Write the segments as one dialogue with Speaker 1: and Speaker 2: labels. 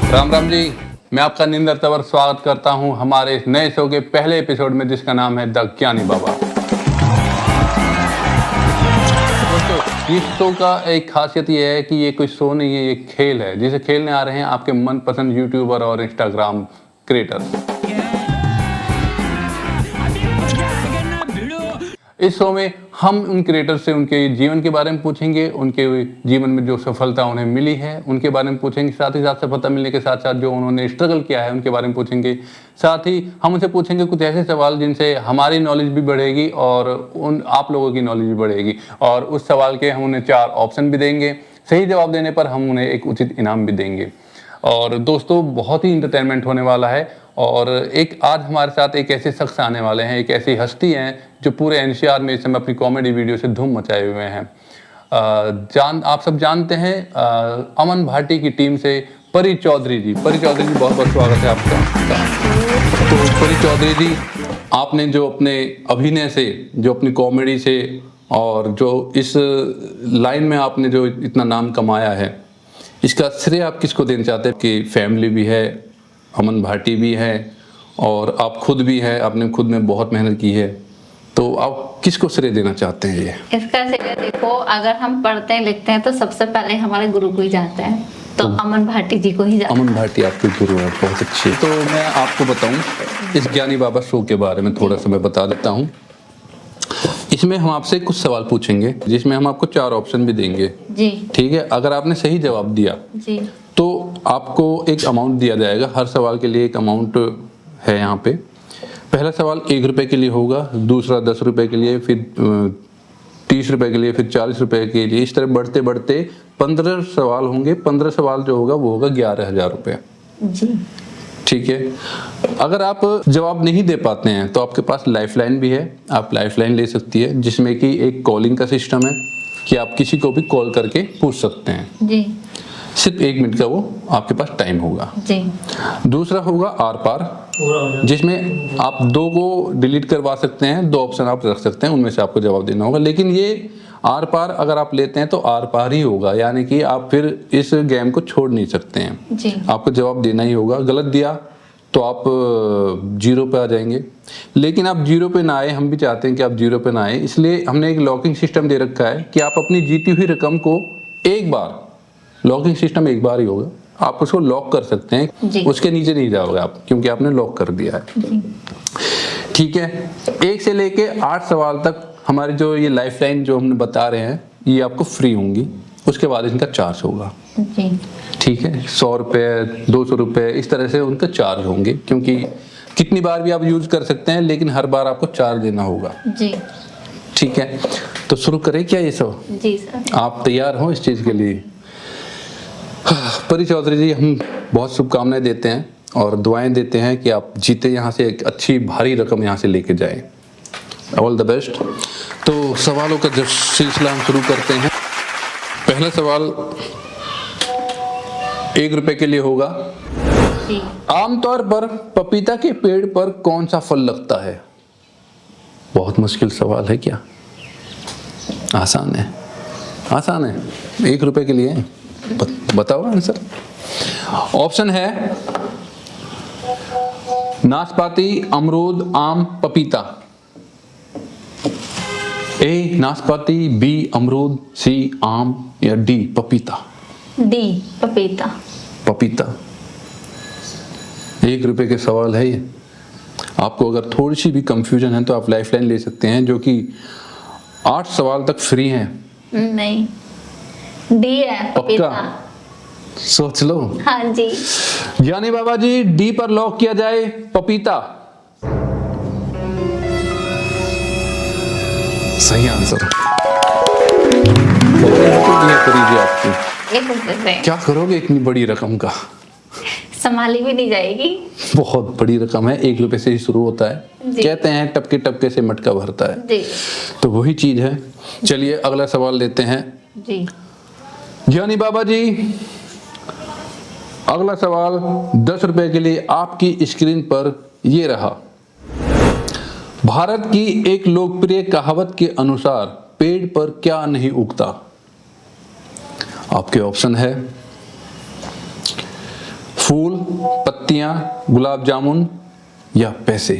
Speaker 1: राम राम जी, मैं आपका निंदर तंवर स्वागत करता हूं हमारे इस नए शो के पहले एपिसोड में, जिसका नाम है द ज्ञानी बाबा। दोस्तों, इस शो का एक खासियत ये है कि ये कोई शो नहीं है, ये खेल है जिसे खेलने आ रहे हैं आपके मनपसंद यूट्यूबर और इंस्टाग्राम क्रिएटर्स। इस शो में हम उन क्रिएटर्स से उनके जीवन के बारे में पूछेंगे, उनके जीवन में जो सफलता उन्हें मिली है उनके बारे में पूछेंगे, साथ ही साथ सफलता मिलने के साथ साथ जो उन्होंने स्ट्रगल किया है उनके बारे में पूछेंगे। साथ ही हम उनसे पूछेंगे कुछ ऐसे सवाल जिनसे हमारी नॉलेज भी बढ़ेगी और उन आप लोगों की नॉलेज भी बढ़ेगी, और उस सवाल के हम उन्हें 4 ऑप्शन भी देंगे। सही जवाब देने पर हम उन्हें एक उचित इनाम भी देंगे। और दोस्तों, बहुत ही इंटरटेनमेंट होने वाला है। और एक आज हमारे साथ एक ऐसे शख्स आने वाले हैं, एक ऐसी हस्ती हैं जो पूरे एनसीआर में इस समय अपनी कॉमेडी वीडियो से धूम मचाए हुए हैं। आप सब जानते हैं अमन भाटी की टीम से परी चौधरी जी। परी चौधरी जी, बहुत बहुत स्वागत है आपका। तो परी चौधरी जी, आपने जो अपने अभिनय से, जो अपनी कॉमेडी से और जो इस लाइन में आपने जो इतना नाम कमाया है, इसका श्रेय आप किसको देना चाहते हैं? कि फैमिली भी है, अमन भाटी भी है और आप खुद भी है, आपने खुद में बहुत मेहनत की है, तो आप किसको श्रेय देना चाहते हैं? ये
Speaker 2: इसका श्रेय देखो, अगर हम पढ़ते हैं लिखते हैं तो सबसे पहले हमारे गुरु को ही जाता है, तो अमन भाटी जी को ही जाता है।
Speaker 1: अमन भाटी आपके गुरु हैं, बहुत अच्छे। तो मैं आपको बताऊं, इस ज्ञानी बाबा शो के बारे में थोड़ा सा मैं बता देता हूं। इसमें हम आपसे कुछ सवाल पूछेंगे जिसमें हम आपको 4 ऑप्शन भी देंगे
Speaker 2: जी।
Speaker 1: ठीक है? अगर आपने सही जवाब दिया
Speaker 2: जी
Speaker 1: तो आपको एक अमाउंट दिया जाएगा। हर सवाल के लिए एक अमाउंट है यहाँ पे। पहला सवाल 1 रुपए के लिए होगा, दूसरा 10 रुपए के लिए, फिर 30 रुपए के लिए, फिर 40 रुपए के लिए। इस तरह बढ़ते बढ़ते 15 सवाल होंगे। 15 सवाल जो होगा वो होगा 11,000 रुपये।
Speaker 2: जी
Speaker 1: ठीक है। अगर आप जवाब नहीं दे पाते हैं तो आपके पास लाइफलाइन भी है, आप लाइफलाइन ले सकती है, जिसमें कि एक कॉलिंग का सिस्टम है कि आप किसी को भी कॉल करके पूछ सकते हैं।
Speaker 2: जी।
Speaker 1: सिर्फ 1 मिनट का वो आपके पास टाइम होगा।
Speaker 2: जी।
Speaker 1: दूसरा होगा आर पार, जिसमें आप 2 को डिलीट करवा सकते हैं, 2 ऑप्शन आप रख सकते हैं, उनमें से आपको जवाब देना होगा। लेकिन ये आर पार अगर आप लेते हैं तो आर पार ही होगा, यानी कि आप फिर इस गेम को छोड़ नहीं सकते हैं।
Speaker 2: जी।
Speaker 1: आपको जवाब देना ही होगा। गलत दिया तो आप 0 पे आ जाएंगे। लेकिन आप 0 पे ना आए, हम भी चाहते हैं कि आप 0 पे ना आए, इसलिए हमने एक लॉकिंग सिस्टम दे रखा है कि आप अपनी जीती हुई रकम को एक बार, लॉकिंग सिस्टम एक बार ही होगा, आप उसको लॉक कर सकते हैं, उसके नीचे नहीं जाओगे आप, क्योंकि आपने लॉक कर दिया है। ठीक है। 1 से लेके 8 सवाल तक हमारी जो ये लाइफलाइन जो हमने बता रहे हैं ये आपको फ्री होंगी, उसके बाद इनका चार्ज होगा।
Speaker 2: जी।
Speaker 1: ठीक है। 100 रुपये, 200 रुपये, इस तरह से उनका चार्ज होंगे, क्योंकि कितनी बार भी आप यूज कर सकते हैं, लेकिन हर बार आपको चार्ज देना होगा।
Speaker 2: जी।
Speaker 1: ठीक है। तो शुरू करें क्या ये सब?
Speaker 2: जी सर।
Speaker 1: आप तैयार हो इस चीज के लिए? परी चौधरी जी, हम बहुत शुभकामनाएं देते हैं और दुआएं देते हैं कि आप जीते, यहाँ से एक अच्छी भारी रकम यहाँ से लेके जाएं। All the best. तो सवालों का जो सिलसिला हम शुरू करते हैं। पहला सवाल 1 रुपए के लिए होगा।
Speaker 2: जी।
Speaker 1: आमतौर पर पपीता के पेड़ पर कौन सा फल लगता है? बहुत मुश्किल सवाल है क्या? आसान है, आसान है। 1 रुपए के लिए बताओ आंसर। ऑप्शन है नाशपाती, अमरूद, आम, पपीता। ए नाशपाती, बी अमरूद, सी आम, या डी पपीता?
Speaker 2: डी पपीता।
Speaker 1: पपीता। 1 रुपए के सवाल है ये। आपको अगर थोड़ी सी भी कंफ्यूजन है तो आप लाइफलाइन ले सकते हैं, जो कि 8 सवाल तक फ्री हैं।
Speaker 2: नहीं, डी है पपीता।
Speaker 1: सोच लो।
Speaker 2: हाँ जी।
Speaker 1: ज्ञानी बाबा जी, डी पर लॉक किया जाए, पपीता। सही आंसर। आपकी
Speaker 2: 1 रुपए से
Speaker 1: क्या करोगे इतनी बड़ी रकम का?
Speaker 2: संभाली भी नहीं जाएगी।
Speaker 1: बहुत बड़ी रकम है। 1 रुपए से ही शुरू होता है। कहते हैं टपके टपके से मटका भरता है।
Speaker 2: जी।
Speaker 1: तो वही चीज है। चलिए अगला सवाल लेते हैं।
Speaker 2: जी।
Speaker 1: ज्ञानी बाबा जी, अगला सवाल 10 रुपए के लिए आपकी स्क्रीन पर ये रहा। भारत की एक लोकप्रिय कहावत के अनुसार पेड़ पर क्या नहीं उगता? आपके ऑप्शन है फूल, पत्तियां, गुलाब जामुन या पैसे?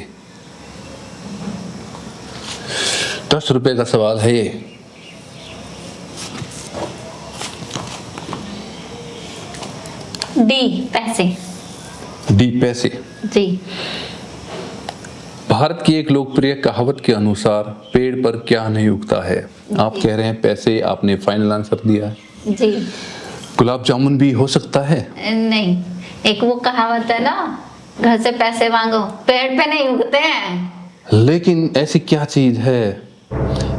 Speaker 1: 10 रुपए का सवाल है ये।
Speaker 2: डी, पैसे।
Speaker 1: डी, पैसे।
Speaker 2: जी।
Speaker 1: भारत की एक लोकप्रिय कहावत के अनुसार पेड़ पर क्या नहीं उगता है? आप कह रहे हैं पैसे, आपने फाइनल आंसर दिया है।
Speaker 2: जी।
Speaker 1: गुलाब जामुन भी हो सकता है?
Speaker 2: नहीं, एक वो कहावत है ना, घर से पैसे मांगो, पेड़ पे नहीं उगते हैं।
Speaker 1: लेकिन ऐसी क्या चीज है?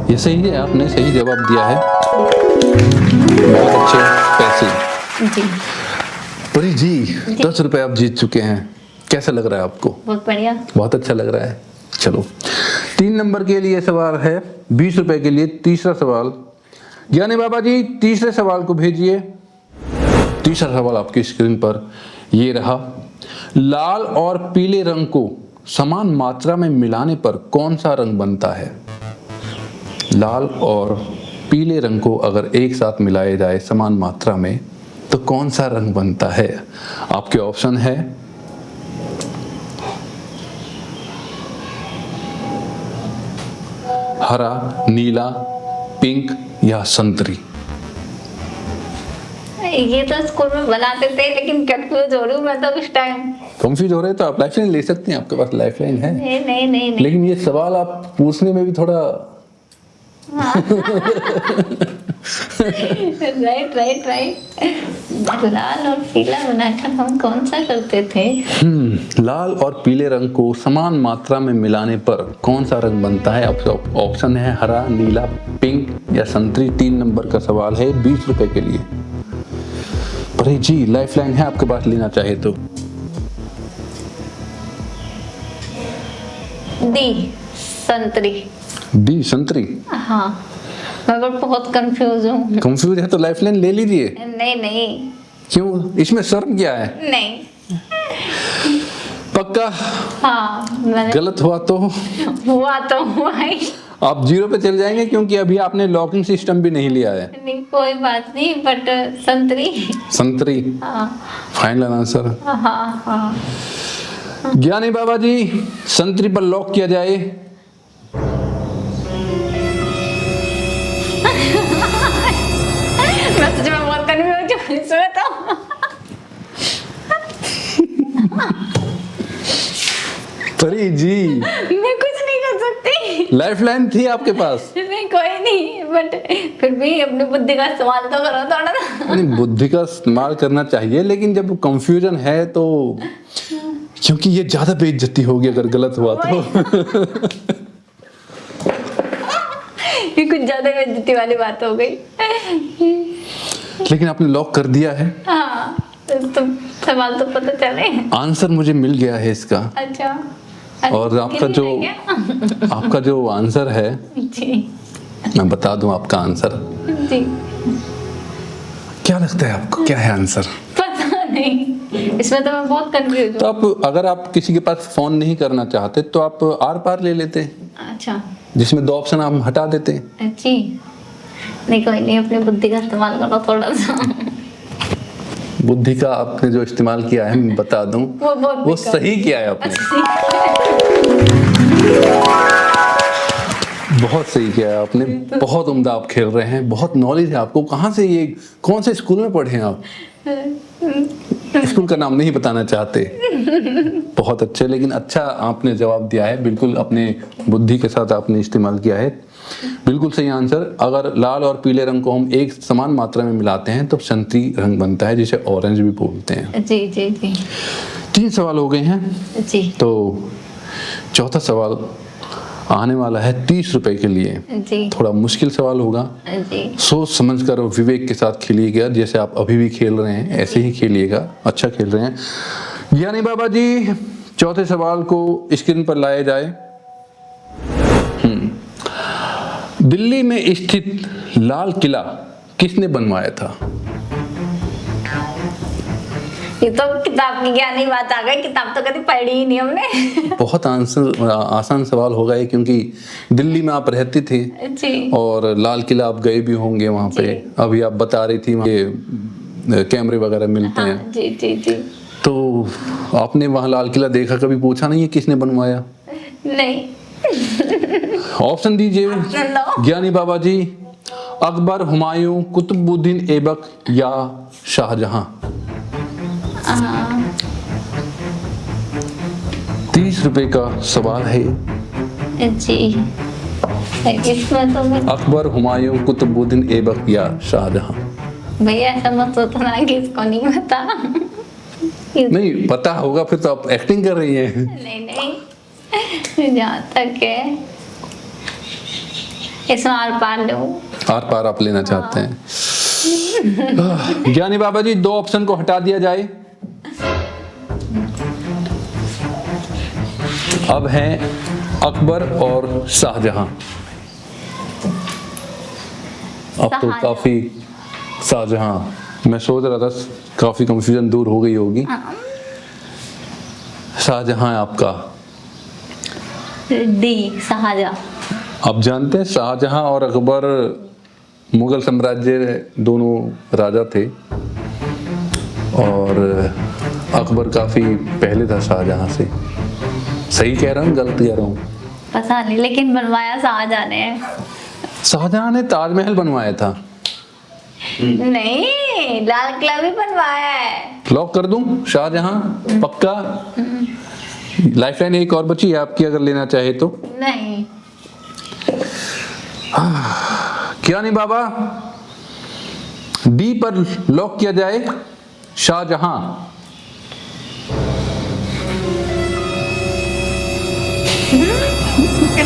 Speaker 1: ये सही है, आपने सही जवाब दिया है। बहुत अच्छे, पैसे।
Speaker 2: जी।
Speaker 1: परी जी, 10 रुपए आप जीत चुके हैं। कैसा लग रहा है आपको?
Speaker 2: बहुत बढ़िया।
Speaker 1: बहुत अच्छा लग रहा है। चलो, 3 नंबर के लिए सवाल है, 20 रुपए के लिए तीसरा सवाल। ज्ञानी बाबा जी, तीसरे सवाल को भेजिए। तीसरा सवाल आपकी स्क्रीन पर ये रहा। लाल और पीले रंग को समान मात्रा में मिलाने पर कौन सा रंग बनता है? लाल और पीले रंग को अगर एक साथ मिलाया जाए समान मात्रा में तो कौन सा रंग बनता है? आपके ऑप्शन है हरा, नीला, पिंक या संतरी।
Speaker 2: ये तो स्कूल में बनाते थे, लेकिन कंफ्यूज हो रही हूँ मैं तो इस टाइम।
Speaker 1: कंफ्यूज हो रहे हैं तो आप लाइफलाइन ले सकते हैं, आपके पास लाइफलाइन है।
Speaker 2: नहीं नहीं नहीं नहीं।
Speaker 1: लेकिन ये सवाल आप पूछने में भी थोड़ा
Speaker 2: राइट राइट राइट। लाल और पीला बनाकर हम कौन सा करते थे?
Speaker 1: लाल और पीले रंग को समान मात्रा में मिलाने पर कौन सा रंग बनता है? आपका ऑप्शन है हरा, नीला, पिंक या संतरी। 3 नंबर का सवाल है, 20 रुपए के लिए। अरे जी, लाइफलाइन है आपके पास, लेना चाहे तो।
Speaker 2: डी, संतरी।
Speaker 1: डी, संतरी।
Speaker 2: हाँ, मैं बहुत कंफ्यूज हूँ।
Speaker 1: कंफ्यूज है तो लाइफलाइन ले लीजिए।
Speaker 2: नहीं नहीं
Speaker 1: क्यों, इसमें शर्म क्या है?
Speaker 2: नहीं।
Speaker 1: पक्का?
Speaker 2: हाँ, मैंने
Speaker 1: गलत हुआ तो
Speaker 2: हुआ तो हुआ ही।
Speaker 1: आप 0 पे चले जाएंगे, क्योंकि अभी आपने लॉकिंग सिस्टम भी नहीं लिया है।
Speaker 2: नहीं, कोई बात नहीं, बट संतरी।
Speaker 1: संतरी
Speaker 2: हाँ
Speaker 1: फाइनल आंसर।
Speaker 2: हाँ हाँ।
Speaker 1: ज्ञानी बाबा जी, संतरी पर लॉक किया जाए।
Speaker 2: मैं तुझे में बहुत कंफ्यूज हूँ इसमें तो।
Speaker 1: परी जी,
Speaker 2: मैं कुछ नहीं कर सकती।
Speaker 1: लाइफलाइन थी आपके पास।
Speaker 2: नहीं, कोई नहीं, बट फिर भी अपनी बुद्धि का इस्तेमाल तो करो थोड़ा ना।
Speaker 1: नहीं, बुद्धि का इस्तेमाल करना चाहिए, लेकिन जब कंफ्यूजन है तो, क्योंकि ये ज्यादा बेइज्जती होगी अगर गलत हुआ तो।
Speaker 2: ये कुछ ज्यादा बेइज्जती वाली बात हो गई।
Speaker 1: लेकिन आपने लॉक कर दिया है।
Speaker 2: हाँ, तो सवाल तो पता चले।
Speaker 1: आंसर मुझे मिल गया है इसका।
Speaker 2: अच्छा।
Speaker 1: और आपका जो आंसर है,
Speaker 2: जी
Speaker 1: मैं बता दूं आपका आंसर।
Speaker 2: जी।
Speaker 1: क्या लगता है आपको, क्या है आंसर?
Speaker 2: पता नहीं, इसमें तो मैं बहुत कंफ्यूज
Speaker 1: तो
Speaker 2: हूँ।
Speaker 1: आप, अगर आप किसी के पास फोन नहीं करना चाहते तो आप आर पार ले लेते,
Speaker 2: अच्छा।
Speaker 1: जिसमें 2 ऑप्शन आप हटा देते।
Speaker 2: जी। नहीं, कोई नहीं, अपनी बुद्धि का इस्तेमाल करो थोड़ा सा।
Speaker 1: बुद्धि का आपने जो इस्तेमाल किया है, मैं बता दूं, वो सही किया है आपने। बहुत सही किया है आपने, बहुत उम्दा आप खेल रहे हैं, बहुत नॉलेज है आपको। कहाँ से ये, कौन से स्कूल में पढ़े हैं आप? स्कूल का नाम नहीं बताना चाहते। बहुत अच्छे, लेकिन अच्छा आपने जवाब दिया है, बिल्कुल अपने बुद्धि के साथ आपने इस्तेमाल किया है। बिल्कुल सही आंसर। अगर लाल और पीले रंग को हम एक समान मात्रा में मिलाते हैं तो संतरी रंग बनता है, जिसे ऑरेंज भी बोलते हैं।
Speaker 2: जी जी जी।
Speaker 1: 3 सवाल हो गए हैं
Speaker 2: जी।
Speaker 1: तो चौथा सवाल आने वाला है 30 रुपए के लिए।
Speaker 2: जी।
Speaker 1: थोड़ा मुश्किल सवाल होगा,
Speaker 2: जी।
Speaker 1: सोच समझ कर और विवेक के साथ खेलिएगा। जैसे आप अभी भी खेल रहे हैं ऐसे ही खेलिएगा, अच्छा खेल रहे हैं। ज्ञानी बाबा जी, चौथे सवाल को स्क्रीन पर लाया जाए। दिल्ली में स्थित लाल किला किसने बनवाया था?
Speaker 2: ये तो किताब की ज्ञानी बात आ गई, किताब तो कभी पढ़ी ही नहीं हमने।
Speaker 1: बहुत आसान सवाल होगा ये, क्योंकि दिल्ली में आप रहती थी
Speaker 2: जी।
Speaker 1: और लाल किला आप गए भी होंगे वहाँ पे। अभी आप बता रही थी वहाँ कैमरे वगैरह मिलते हैं।
Speaker 2: हाँ, जी जी जी।
Speaker 1: तो तो आपने वहां लाल किला देखा, कभी पूछा नहीं है किसने बनवाया?
Speaker 2: नहीं।
Speaker 1: ऑप्शन दीजिए
Speaker 2: लो।
Speaker 1: ज्ञानी बाबा जी। अकबर, हुमायूं, कुतुबुद्दीन ऐबक या शाहजहां? 30 रुपए का सवाल है।
Speaker 2: जी, इसमें तो मैं
Speaker 1: अकबर, हुमायूं, कुतुबुद्दीन ऐबक या शाहजहां?
Speaker 2: भैया ऐसा मत सोचना कि इसको नहीं पता।
Speaker 1: नहीं पता होगा फिर तो आप एक्टिंग कर रही हैं।
Speaker 2: नहीं नहीं, जहाँ तक है इसमें आर पार लो।
Speaker 1: आर पार आप लेना चाहते हैं। ज्ञानी बाबा जी, 2 ऑप्शन को हटा दिया जाए। अब हैं अकबर और शाहजहां। अब तो
Speaker 2: शाहजहां।
Speaker 1: काफी शाहजहां, मैं सोच रहा था काफी कंफ्यूजन दूर हो गई होगी। शाहजहां है आपका।
Speaker 2: डी, शाहजहां।
Speaker 1: आप जानते हैं शाहजहां और अकबर मुगल साम्राज्य दोनों राजा थे, और अकबर काफी पहले था शाहजहां से। सही कह रहा हूँ गलत कह रहा हूँ?
Speaker 2: पता नहीं, लेकिन बनवाया शाहजहां ने।
Speaker 1: शाहजहां ने ताजमहल बनवाया था।
Speaker 2: नहीं, लाल किला भी बनवाया है।
Speaker 1: लॉक कर दूं शाहजहां? पक्का? लाइफलाइन एक और बची है आपकी, अगर लेना चाहे तो।
Speaker 2: नहीं।
Speaker 1: क्या नहीं बाबा, डी पर लॉक किया जाए, शाहजहां।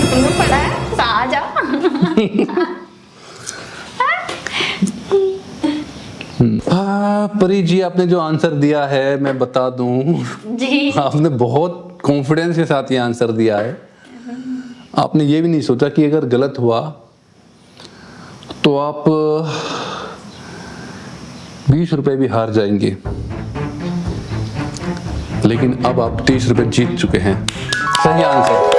Speaker 2: तुमने पढ़ा है शाहजहां?
Speaker 1: परी जी, आपने जो आंसर दिया है मैं बता दूं,
Speaker 2: जी।
Speaker 1: आपने बहुत कॉन्फिडेंस के साथ ये आंसर दिया है। आपने ये भी नहीं सोचा कि अगर गलत हुआ तो आप 20 रुपए भी हार जाएंगे, लेकिन अब आप 30 रुपए जीत चुके हैं। सही आंसर।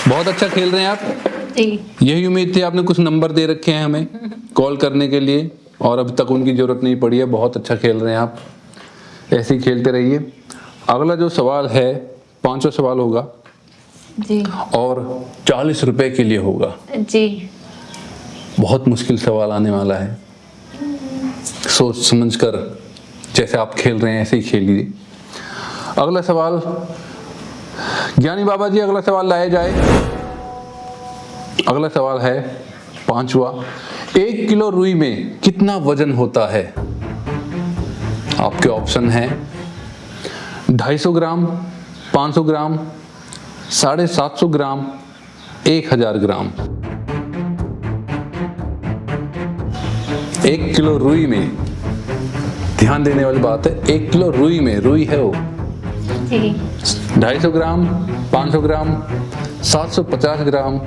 Speaker 1: बहुत अच्छा खेल रहे हैं आप।
Speaker 2: जी।
Speaker 1: यही उम्मीद थी, आपने कुछ नंबर दे रखे हैं हमें कॉल करने के लिए, और अभी तक उनकी जरूरत नहीं पड़ी है। बहुत अच्छा खेल रहे हैं आप, ऐसे ही खेलते रहिए। अगला जो सवाल है 5वां सवाल होगा
Speaker 2: जी।
Speaker 1: और 40 रुपए के लिए होगा।
Speaker 2: जी।
Speaker 1: बहुत मुश्किल सवाल आने वाला है, सोच समझकर जैसे आप खेल रहे हैं ऐसे ही खेलिए। अगला सवाल ज्ञानी बाबा जी, अगला सवाल लाया जाए। अगला सवाल है 5वां। 1 किलो रुई में कितना वजन होता है? आपके ऑप्शन हैं 250 ग्राम, 500 ग्राम, 750 ग्राम, 1000 ग्राम। 1 किलो रुई में, ध्यान देने वाली बात है, 1 किलो रुई में, रुई है वो।
Speaker 2: जी।
Speaker 1: 250 ग्राम, 500 ग्राम, 750 ग्राम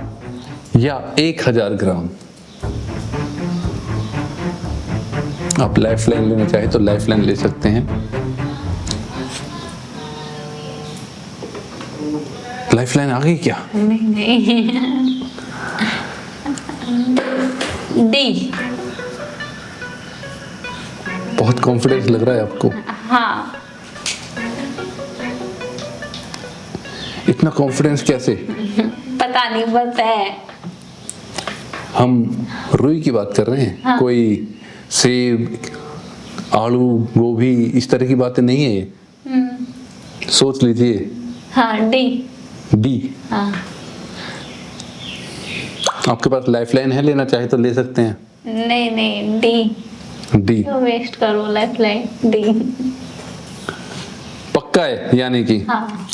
Speaker 1: या 1000 ग्राम। आप लाइफ लाइन लेना चाहे तो लाइफ लाइन ले सकते हैं। लाइफ लाइन आ गई क्या?
Speaker 2: नहीं नहीं। डी।
Speaker 1: बहुत कॉन्फिडेंस लग रहा है आपको।
Speaker 2: हाँ।
Speaker 1: इतना कॉन्फिडेंस कैसे?
Speaker 2: पता नहीं, बस है।
Speaker 1: हम रुई की बात कर रहे हैं।
Speaker 2: हाँ।
Speaker 1: कोई सेब, आलू, गोभी इस तरह की बातें नहीं है ये। सोच लीजिए।
Speaker 2: हाँ, डी।
Speaker 1: डी।
Speaker 2: हाँ।
Speaker 1: आपके पास लाइफ लाइन है, लेना चाहे तो ले सकते हैं।
Speaker 2: नहीं नहीं, डी।
Speaker 1: डी
Speaker 2: तो वेस्ट करो लाइफ लाइन। डी।
Speaker 1: पक्का है यानी कि?
Speaker 2: हाँ।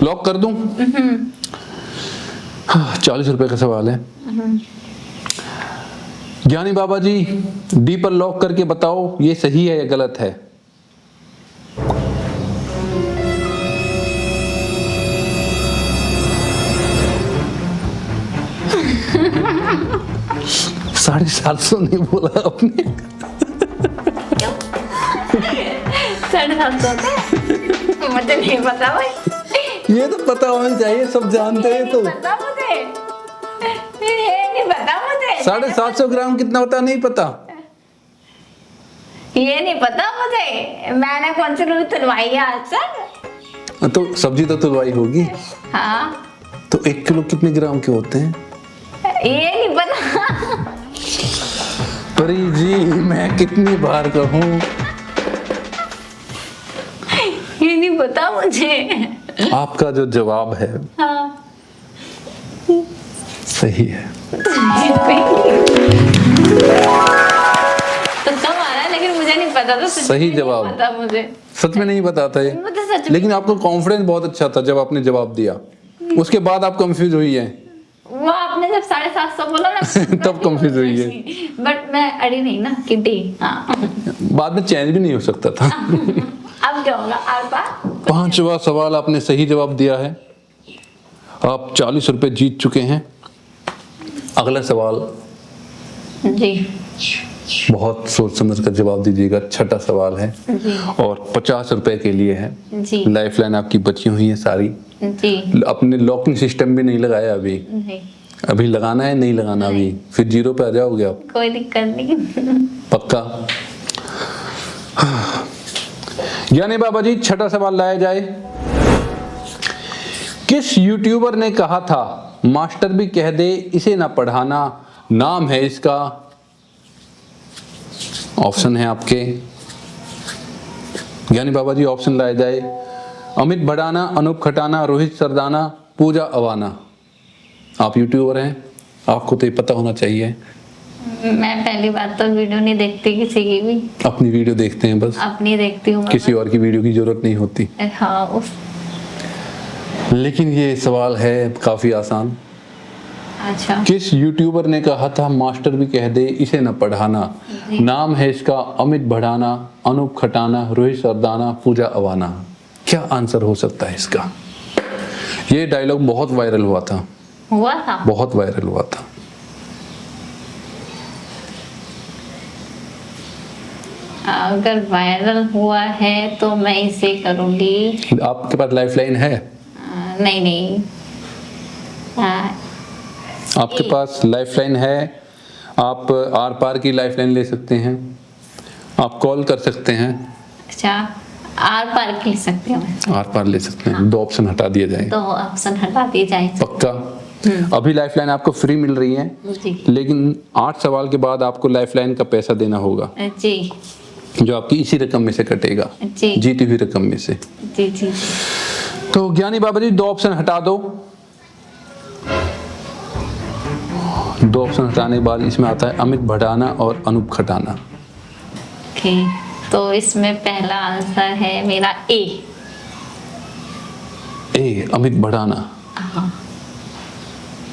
Speaker 1: लॉक कर दूं? 40 रुपए का सवाल है। ज्ञानी बाबा जी, डी पर लॉक करके बताओ ये सही है या गलत है? साढ़े 750 नहीं बोला आपने?
Speaker 2: 750। मुझे नहीं पता भाई।
Speaker 1: ये तो पता होना चाहिए, सब जानते हैं तो।
Speaker 2: पता मुझे, ये नहीं पता मुझे।
Speaker 1: 750 ग्राम कितना होता है नहीं पता?
Speaker 2: ये नहीं पता मुझे, मैंने कौन सी रूही तुलवाई है आज तक।
Speaker 1: तो सब्जी तो तुलवाई होगी।
Speaker 2: हाँ
Speaker 1: तो 1 किलो कितने ग्राम के होते हैं?
Speaker 2: ये नहीं पता।
Speaker 1: परी जी मैं कितनी बार कहूँ,
Speaker 2: ये नहीं पता मुझे।
Speaker 1: आपका जो जवाब है
Speaker 2: हाँ
Speaker 1: सही है।
Speaker 2: तो कब आ रहा है, लेकिन मुझे नहीं पता था।
Speaker 1: सही जवाब।
Speaker 2: पता मुझे,
Speaker 1: सच में नहीं पता था ये,
Speaker 2: मुझे सच में।
Speaker 1: लेकिन आपका कॉन्फिडेंस बहुत अच्छा था जब आपने जवाब दिया। उसके बाद आप कंफ्यूज हुई हैं।
Speaker 2: वो आपने जब 750 बोला ना
Speaker 1: तब कंफ्यूज हुई है।
Speaker 2: बट मैं अड़ी नहीं ना कि डी। हाँ
Speaker 1: बाद में चेंज भी नहीं हो सकता था।
Speaker 2: अब क्या होगा आपका?
Speaker 1: 5वां सवाल आपने सही जवाब दिया है, आप 40 रुपए जीत चुके हैं। अगला सवाल
Speaker 2: जी
Speaker 1: बहुत सोच समझ कर जवाब दीजिएगा, छठा सवाल है
Speaker 2: जी
Speaker 1: और 50 रुपए के लिए है।
Speaker 2: जी
Speaker 1: लाइफ लाइन आपकी बची हुई है सारी।
Speaker 2: जी।
Speaker 1: अपने लॉकिंग सिस्टम भी नहीं लगाया अभी,
Speaker 2: नहीं
Speaker 1: अभी लगाना है नहीं लगाना अभी, फिर 0 पे आ जाओगे आप
Speaker 2: कोई दिक्कत नहीं।
Speaker 1: पक्का। यानी बाबा जी छठा सवाल लाया जाए। किस यूट्यूबर ने कहा था मास्टर भी कह दे इसे ना पढ़ाना, नाम है इसका। ऑप्शन है आपके, यानी बाबा जी ऑप्शन लाया जाए। अमित भड़ाना, अनूप खटाना, रोहित सरदाना, पूजा अवाना। आप यूट्यूबर हैं, आपको तो ये पता होना चाहिए।
Speaker 2: मैं पहली बात तो वीडियो नहीं देखती किसी की भी,
Speaker 1: अपनी वीडियो देखते हैं बस,
Speaker 2: अपनी देखती हूँ मैं
Speaker 1: किसी और की वीडियो की जरूरत नहीं होती।
Speaker 2: बस। हाँ उस
Speaker 1: लेकिन ये सवाल है काफी आसान।
Speaker 2: अच्छा
Speaker 1: किस यूट्यूबर ने कहा था मास्टर भी कह दे इसे न पढ़ाना, नाम है इसका अमित भड़ाना, अनूप खटाना, रोहित सरदाना, पूजा अवाना। क्या आंसर हो सकता है इसका? ये डायलॉग बहुत वायरल हुआ था,
Speaker 2: हुआ था।
Speaker 1: बहुत वायरल हुआ था।
Speaker 2: अगर वायरल हुआ है तो मैं इसे करूंगी।
Speaker 1: आपके पास लाइफलाइन है?
Speaker 2: नहीं नहीं।
Speaker 1: आपके पास लाइफलाइन है, आप आर पार की लाइफलाइन ले सकते हैं, आप कॉल कर सकते हैं।
Speaker 2: अच्छा आर पार ले सकते हो?
Speaker 1: आर पार ले सकते हैं। 2 ऑप्शन हटा दिए जाए।
Speaker 2: तो ऑप्शन हटा दिए जाए।
Speaker 1: पक्का? अभी लाइफलाइन आपको फ्री मिल रही है,
Speaker 2: जी
Speaker 1: लेकिन 8 सवाल के बाद आपको लाइफलाइन का पैसा देना होगा,
Speaker 2: जी
Speaker 1: जो आपकी इसी रकम में से कटेगा,
Speaker 2: जी
Speaker 1: जीती हुई रकम में से।
Speaker 2: जी जी।
Speaker 1: तो ज्ञानी बाबा जी 2 ऑप्शन हटा दो। 2 ऑप्शन हटाने के बाद इसमें आता है अमित भड़ाना और अनूप खटाना।
Speaker 2: ओके तो इसमें पहला आंसर है मेरा ए।
Speaker 1: अमित भड़ाना
Speaker 2: हाँ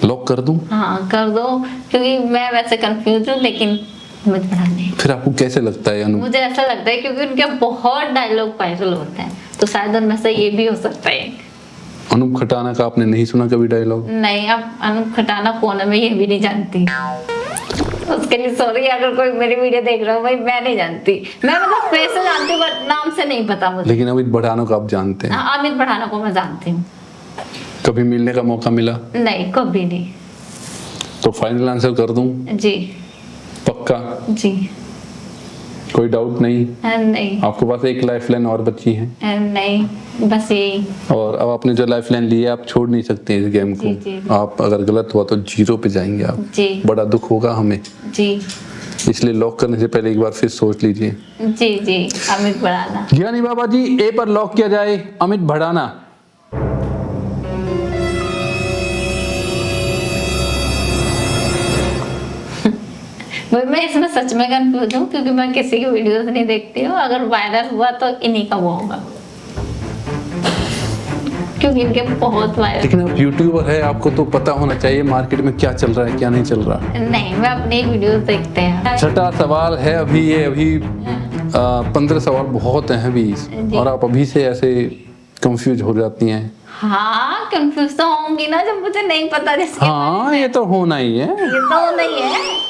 Speaker 1: लॉक कर दूं?
Speaker 2: हाँ कर दो, क्योंकि मैं वैसे कंफ्यूज हूँ, लेकिन मुझे पता नहीं।
Speaker 1: फिर आपको कैसे लगता है अनूप?
Speaker 2: मुझे ऐसा लगता है क्योंकि उनके बहुत डायलॉग वायरल होते हैं, तो शायद उनमें से ये भी हो सकता है।
Speaker 1: अनूप खटाना का आपने नहीं सुना कभी डायलॉग?
Speaker 2: नहीं, अब अनूप खटाना कौन है मैं ये भी नहीं जानती। उसके लिए सॉरी, अगर कोई मेरी वीडियो देख रहा हो भाई, मैं नहीं जानती। मैं मतलब फेस से जानती हूँ बट नाम से नहीं पता मुझे।
Speaker 1: लेकिन अमित भड़ाना को आप जानते हैं?
Speaker 2: हाँ, अमित भड़ाना को मैं जानती हूँ।
Speaker 1: कभी मिलने का मौका मिला?
Speaker 2: नहीं कभी नहीं।
Speaker 1: तो फाइनल आंसर कर दूं?
Speaker 2: जी
Speaker 1: पक्का?
Speaker 2: जी।
Speaker 1: कोई डाउट नहीं?
Speaker 2: नहीं
Speaker 1: आपके पास एक लाइफलाइन और बची है,
Speaker 2: नहीं बस यही।
Speaker 1: और अब आपने जो लाइफलाइन ली है आप छोड़ नहीं सकते इस गेम को।
Speaker 2: जी, जी।
Speaker 1: आप अगर गलत हुआ तो 0 पे जाएंगे आप।
Speaker 2: जी
Speaker 1: बड़ा दुख होगा हमें,
Speaker 2: जी
Speaker 1: इसलिए लॉक करने से पहले एक बार फिर सोच लीजिए।
Speaker 2: जी जी। अमित भड़ाना।
Speaker 1: ज्ञानी बाबा जी ए पर लॉक किया जाए, अमित भड़ाना।
Speaker 2: मैं इसमें सच में कंफ्यूज हूँ, क्योंकि मैं किसी की वीडियोस नहीं देखती हूँ। अगर वायरल हुआ तो इन्हीं का वो होगा, क्योंकि इनके बहुत वायरल।
Speaker 1: लेकिन आप यूट्यूबर है, आपको तो पता होना चाहिए मार्केट में क्या चल रहा है क्या नहीं चल रहा।
Speaker 2: नहीं, मैं अपनी वीडियोस देखते हैं।
Speaker 1: छठा सवाल है अभी 15 सवाल बहुत हैं अभी, और आप अभी से ऐसे कंफ्यूज हो जाती हैं।
Speaker 2: हाँ कंफ्यूज तो होंगी ना, जब मुझे नहीं पता जिसके।
Speaker 1: हाँ ये तो होना ही है।
Speaker 2: ये तो नहीं है।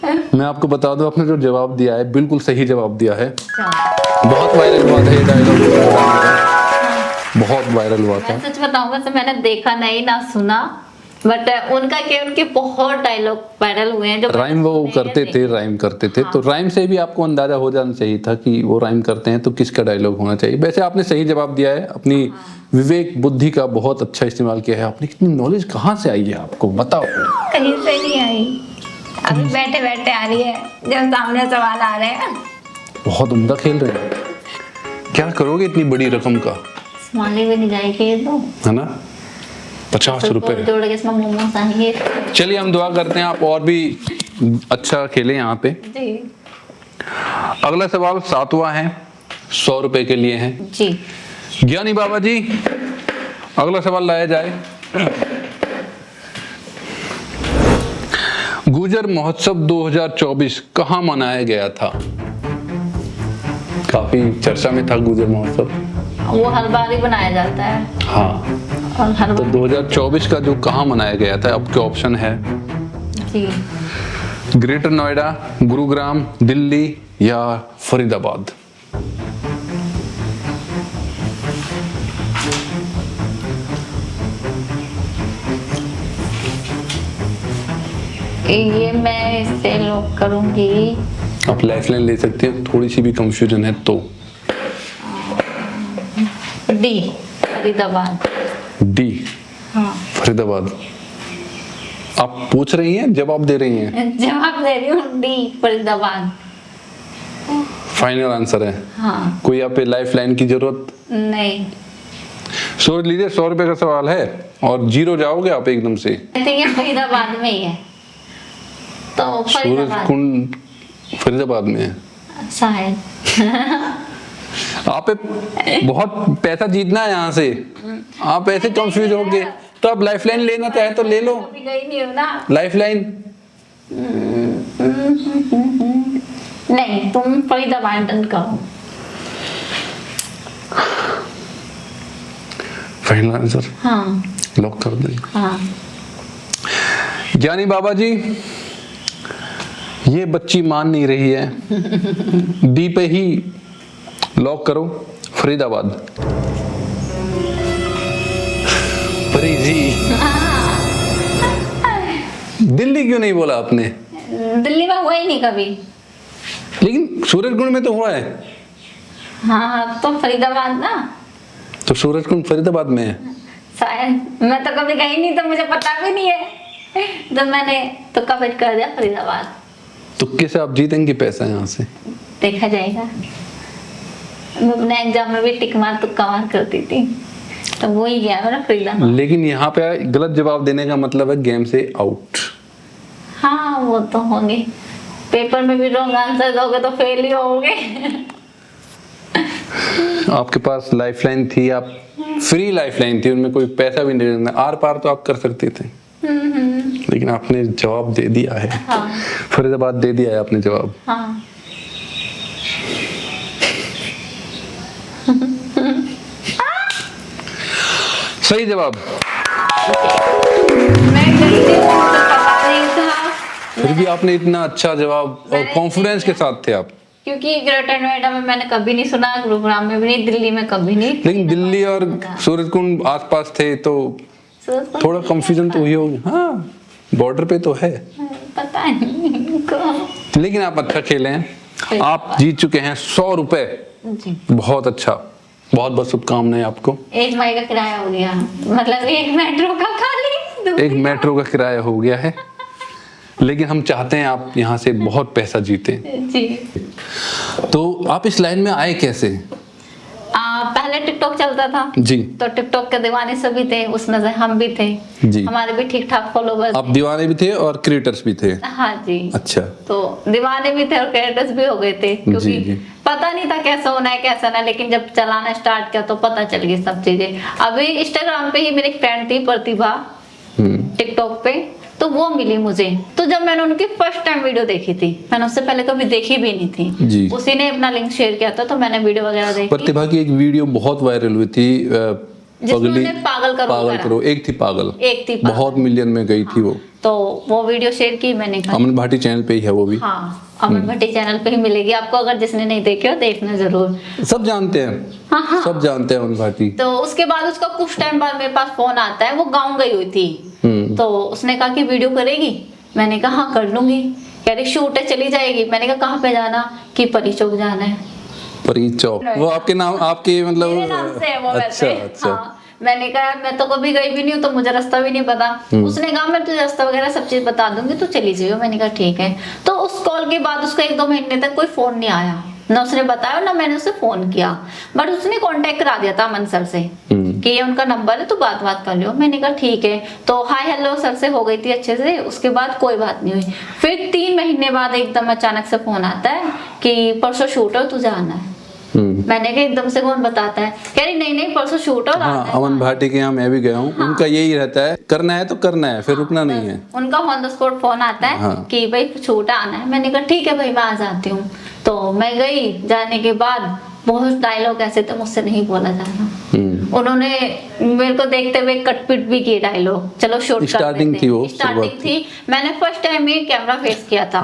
Speaker 1: मैं आपको बता दूं, आपने जो जवाब दिया है बिल्कुल सही जवाब दिया है।
Speaker 2: अच्छा।
Speaker 1: बहुत वायरल हुआ था ये डायलॉग, बहुत वायरल हुआ था।
Speaker 2: मैं सच बताऊं, वैसे मैंने देखा नहीं ना सुना, बट उनका क्या, उनके बहुत डायलॉग वायरल हुए हैं जो
Speaker 1: राइम वो करते थे, राइम करते थे, तो राइम से भी आपको अंदाजा हो जाना चाहिए था कि वो राइम करते हैं तो किसका डायलॉग होना चाहिए। वैसे आपने सही जवाब दिया है, अपनी विवेक बुद्धि का बहुत अच्छा इस्तेमाल किया है आपने। कितनी नॉलेज कहाँ से आई है आपको, बताओ।
Speaker 2: कहीं से नहीं आई, अभी बैठे बैठे आ रही है जब सामने सवाल आ रहे हैं।
Speaker 1: बहुत उम्दा खेल रहे हैं। क्या करोगे इतनी बड़ी रकम का?
Speaker 2: संभाली भी नहीं जाएगी ये तो,
Speaker 1: है ना, 50 रुपए
Speaker 2: जोड़ के इसमें मोमोस आएंगे।
Speaker 1: चलिए हम दुआ करते हैं आप और भी अच्छा खेलें यहाँ पे।
Speaker 2: जी
Speaker 1: अगला सवाल 7वां है, 100 रुपए के लिए है।
Speaker 2: जी
Speaker 1: ज्ञानी बाबा जी, अगला सवाल लाया जाए। गुजर महोत्सव 2024 कहाँ मनाया गया था? काफी चर्चा में था गुजर महोत्सव।
Speaker 2: वो हर बार ही बनाया जाता है।
Speaker 1: हाँ,
Speaker 2: और हर
Speaker 1: तो 2024 का जो कहाँ मनाया गया था, आपके ऑप्शन है
Speaker 2: जी
Speaker 1: ग्रेटर नोएडा, गुरुग्राम, दिल्ली या फरीदाबाद।
Speaker 2: ये मैं इससे लॉक करूंगी।
Speaker 1: आप लाइफलाइन ले सकते हैं, थोड़ी सी भी कंफ्यूजन है तो।
Speaker 2: डी फरीदाबाद।
Speaker 1: डी
Speaker 2: हाँ
Speaker 1: फरीदाबाद। आप पूछ रही हैं, जवाब दे रही हैं?
Speaker 2: जवाब दे रही हूँ, डी फरीदाबाद।
Speaker 1: फाइनल आंसर है?
Speaker 2: हाँ।
Speaker 1: कोई आप पे लाइफलाइन की जरूरत
Speaker 2: नहीं,
Speaker 1: सोच लीजिए, 100 रुपए का सवाल है और 0 जाओगे आप एकदम से।
Speaker 2: I think ये फरीदाबाद में ही है, तो
Speaker 1: सूरज
Speaker 2: फरीदाबाद
Speaker 1: कुंड फरीदाबाद में है
Speaker 2: शायद।
Speaker 1: आप पे बहुत पैसा जीतना है यहाँ से, आप ऐसे कंफ्यूज होगे तो आप लाइफलाइन लेना चाहे तो ले लो।
Speaker 2: कभी गई नहीं हूँ ना।
Speaker 1: लाइफलाइन
Speaker 2: नहीं, तुम फरीदाबाद डन करो।
Speaker 1: फाइनल आंसर
Speaker 2: हाँ
Speaker 1: लॉक कर दें।
Speaker 2: हाँ।
Speaker 1: ज्ञानी बाबा जी, ये बच्ची मान नहीं रही है, डी पे ही लॉक करो, फरीदाबाद। फरी जी, दिल्ली क्यों नहीं बोला आपने?
Speaker 2: दिल्ली में हुआ ही नहीं कभी।
Speaker 1: लेकिन सूरजकुंड में तो हुआ है।
Speaker 2: हाँ तो फरीदाबाद ना,
Speaker 1: तो सूरजकुंड फरीदाबाद में है।
Speaker 2: शायद। मैं तो कभी गई नहीं तो मुझे पता भी नहीं है, तो मैंने तो कमेंट कर दिया फरीदाबाद।
Speaker 1: तुक्के से आप जीतेंगे पैसा यहाँ से।
Speaker 2: देखा जाएगा। मैं अपने एग्जाम में भी टिक मार तुक्का मार करती थी, तो वो ही गया मेरा फरीदाबाद।
Speaker 1: लेकिन यहाँ पे गलत जवाब देने का मतलब है गेम से आउट।
Speaker 2: हाँ वो तो होंगे, पेपर में भी रॉन्ग आंसर दोगे तो फेल ही होगे।
Speaker 1: आपके पास लाइफलाइन थी, आप फ्री लाइफलाइन थी, उनमें कोई पैसा भी नहीं देना, आर पार तो आप कर सकते थे। लेकिन आपने जवाब दे दिया है।
Speaker 2: हाँ
Speaker 1: फरीदाबाद दे दिया है आपने जवाब।
Speaker 2: हाँ।
Speaker 1: सही जवाब।
Speaker 2: मैं गई थी, मुझे पता नहीं था।
Speaker 1: फिर भी आपने इतना अच्छा जवाब और
Speaker 2: मैंने
Speaker 1: कॉन्फिडेंस के साथ थे आप।
Speaker 2: क्योंकि ग्रेटर नोएडा में मैंने कभी नहीं सुना, गुरुग्राम में भी नहीं, दिल्ली में कभी नहीं।
Speaker 1: लेकिन दिल्ली और सूरजकुंड आसपास थे तो थोड़ा कंफ्यूजन तो हुई होगी। हाँ, बॉर्डर पे तो है।
Speaker 2: पता नहीं को।
Speaker 1: लेकिन आप अच्छा खेले हैं, आप जीत चुके हैं 100 रुपए।
Speaker 2: जी,
Speaker 1: बहुत अच्छा, बहुत बहुत शुभकामनाएं आपको।
Speaker 2: एक मई का किराया हो गया, मतलब एक मेट्रो का खाली।
Speaker 1: एक मेट्रो का किराया हो गया है, लेकिन हम चाहते हैं आप यहाँ से बहुत पैसा जीते।
Speaker 2: जी।
Speaker 1: तो आप इस लाइन में आए कैसे?
Speaker 2: पहले टिकटॉक चलता था
Speaker 1: जी,
Speaker 2: तो टिकटॉक के दीवाने सभी थे, उसमें से हम भी थे।
Speaker 1: जी।
Speaker 2: हमारे भी ठीक ठाक फॉलोवर्स।
Speaker 1: आप दीवाने भी थे और क्रिएटर्स भी थे।
Speaker 2: हाँ जी।
Speaker 1: अच्छा,
Speaker 2: तो दीवाने भी थे और क्रिएटर्स भी हो गए थे, क्योंकि
Speaker 1: जी।
Speaker 2: पता नहीं था कैसा होना है कैसा ना, लेकिन जब चलाना स्टार्ट किया तो पता चल गई सब चीजें। अभी इंस्टाग्राम पे ही मेरी फ्रेंड थी प्रतिभा, टिकटॉक पे, तो वो मिली मुझे। तो जब मैंने उनकी फर्स्ट टाइम वीडियो देखी थी, मैंने उससे पहले कभी देखी भी नहीं थी।
Speaker 1: जी।
Speaker 2: उसी ने अपना लिंक शेयर किया था, तो मैंने वीडियो वगैरह देखी।
Speaker 1: प्रतिभा की एक वीडियो बहुत वायरल हुई थी,
Speaker 2: जिसमें उन्हें पागल करो।
Speaker 1: एक थी पागल,
Speaker 2: एक थी पागल।
Speaker 1: बहुत मिलियन में गई थी वो।
Speaker 2: तो वो वीडियो शेयर की मैंने कहा।
Speaker 1: अमन भाटी चैनल पे ही है वो भी।
Speaker 2: हाँ, अमन भट्टी चैनल पे ही मिलेगी आपको, अगर जिसने नहीं देखी हो देखना जरूर।
Speaker 1: सब जानते हैं।
Speaker 2: हाँ।
Speaker 1: सब जानते हैं अमन भाटी।
Speaker 2: तो उसके बाद उसका कुछ टाइम बाद मेरे पास फोन आता है, वो गाँव गई हुई थी। तो उसने कहा कि वीडियो करेगी, मैंने कहा हाँ कर लूंगी। कह रही शूट है चली जाएगी, मैंने कहा कहाँ पे जाना, कि परी चौक जाना है।
Speaker 1: परी चौक, वो आपके नाम, आपके
Speaker 2: मेरे
Speaker 1: मतलब
Speaker 2: नाम से है वो
Speaker 1: अच्छा
Speaker 2: वैसे।
Speaker 1: अच्छा।
Speaker 2: हाँ, मैंने कहा यार मैं तो कभी गई भी नहीं हूँ, तो मुझे रास्ता भी नहीं पता। उसने कहा मैं तुझे रास्ता वगैरह सब चीज बता दूंगी, तू चली जाइयो। मैंने कहा ठीक है। तो उस कॉल के बाद उसका 1-2 महीने तक कोई फोन नहीं आया, ना उसने बताया ना मैंने उसे फोन किया। बट उसने कांटेक्ट करा दिया था अमन सर से कि ये उनका नंबर है, तो बात कर लियो। मैंने कहा ठीक है। तो हाय हेलो सर से हो गई थी अच्छे से, उसके बाद कोई बात नहीं हुई। फिर 3 महीने बाद एकदम अचानक से फोन आता है कि परसों शूट है, तुझे आना है। मैंने कहा एकदम से कौन बताता है? कह रही नहीं नहीं परसों शूट और
Speaker 1: हाँ, अमन भाटी के यहाँ मैं भी गया हूँ। उनका यही रहता है, करना है तो करना है, फिर रुकना नहीं है।
Speaker 2: उनका ऑन द स्पॉट फोन आता है
Speaker 1: हाँ।
Speaker 2: कि भाई शूट आना है। मैंने कहा ठीक है भाई मैं आ जाती हूँ। तो मैं गई, जाने के बाद बहुत डायलॉग ऐसे थे मुझसे नहीं बोला जाना। उन्होंने मेरे को देखते हुए कटपिट भी किए डायलॉग। चलो शूट
Speaker 1: स्टार्टिंग थी वो,
Speaker 2: स्टार्टिंग थी। मैंने फर्स्ट टाइम ही कैमरा फेस किया था।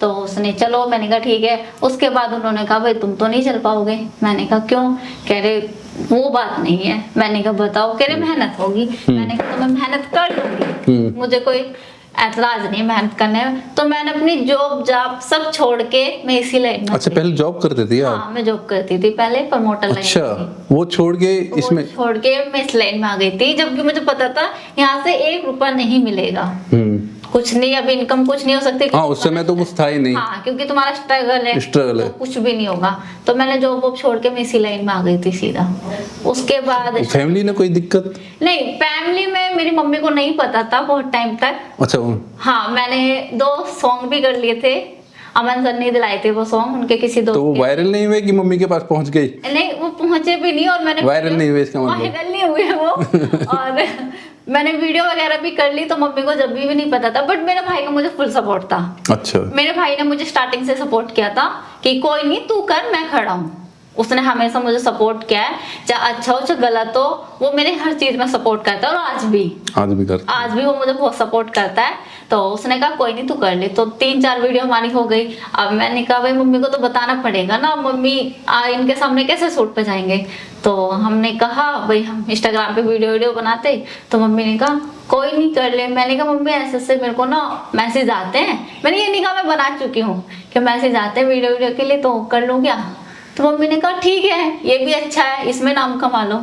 Speaker 2: तो उसने चलो, मैंने कहा ठीक है। उसके बाद उन्होंने कहा भाई तुम तो नहीं चल पाओगे। मैंने कहा क्यों? कह रहे वो बात नहीं है। मैंने कहा बताओ। कह रहे मेहनत होगी। मैंने कहा तो मैं मेहनत कर लूंगी, मुझे कोई एतराज नहीं मेहनत करने में। तो मैंने अपनी जॉब सब छोड़ के मैं इसी लाइन में।
Speaker 1: अच्छा, पहले जॉब करते थे आप?
Speaker 2: हाँ मैं जॉब करती थी पहले, प्रमोटर लाइन।
Speaker 1: अच्छा, वो छोड़ के इसमें,
Speaker 2: छोड़ के मैं इस लाइन में आ गई थी, जबकि मुझे पता था यहाँ से 1 रुपया नहीं मिलेगा। कुछ नहीं, अब इनकम कुछ नहीं हो सकती।
Speaker 1: हाँ, उस समय तो कुछ था ही नहीं।
Speaker 2: हाँ, क्योंकि तुम्हारा स्ट्रगल है,
Speaker 1: तो
Speaker 2: कुछ भी नहीं होगा। तो मैंने जॉब छोड़ के मैं इसी लाइन में आ गई थी सीधा। उसके बाद
Speaker 1: फैमिली ने कोई दिक्कत?
Speaker 2: नहीं, फैमिली में मेरी मम्मी को नहीं पता था बहुत टाइम तक।
Speaker 1: अच्छा।
Speaker 2: हाँ, मैंने 2 सॉन्ग भी कर लिए थे, अमन सर ने दिलाए थे वो सॉन्ग उनके किसी दोस्त।
Speaker 1: तो वो वायरल नहीं हुए कि मम्मी के पास पहुंच गई?
Speaker 2: नहीं, वो पहुंचे भी नहीं। और मैंने
Speaker 1: वायरल नहीं हुए इसका मतलब?
Speaker 2: वायरल नहीं हुए वो। और मैंने वीडियो वगैरह भी कर ली, तो मम्मी को जब भी नहीं पता था। बट मेरे भाई का मुझे फुल सपोर्ट था।
Speaker 1: अच्छा।
Speaker 2: मेरे भाई ने मुझे स्टार्टिंग से सपोर्ट किया था कि कोई नहीं तू कर, मैं खड़ा हूँ। उसने हमेशा मुझे सपोर्ट किया है, चाहे अच्छा हो चाहे गलत हो। वो मेरे हर चीज में सपोर्ट करता है, और आज भी करता है। आज भी वो मुझे बहुत सपोर्ट करता है। तो उसने कहा कोई नहीं तू कर ले। तो 3-4 वीडियो हमारी हो गई। अब मैंने कहा भाई मम्मी को तो बताना पड़ेगा ना, मम्मी इनके सामने कैसे शूट पे जाएंगे। तो हमने कहा भाई हम इंस्टाग्राम पे वीडियो बनाते। तो मम्मी ने कहा कोई नहीं कर ले। मैंने कहा मम्मी ऐसे मेरे को ना मैसेज आते हैं। मैंने ये नहीं कहा मैं बना चुकी हूँ, कि मैसेज आते हैं वीडियो के लिए, तो कर लूँ क्या? तो मम्मी ने कहा ठीक है, ये भी अच्छा है, इसमें नाम कमा लो।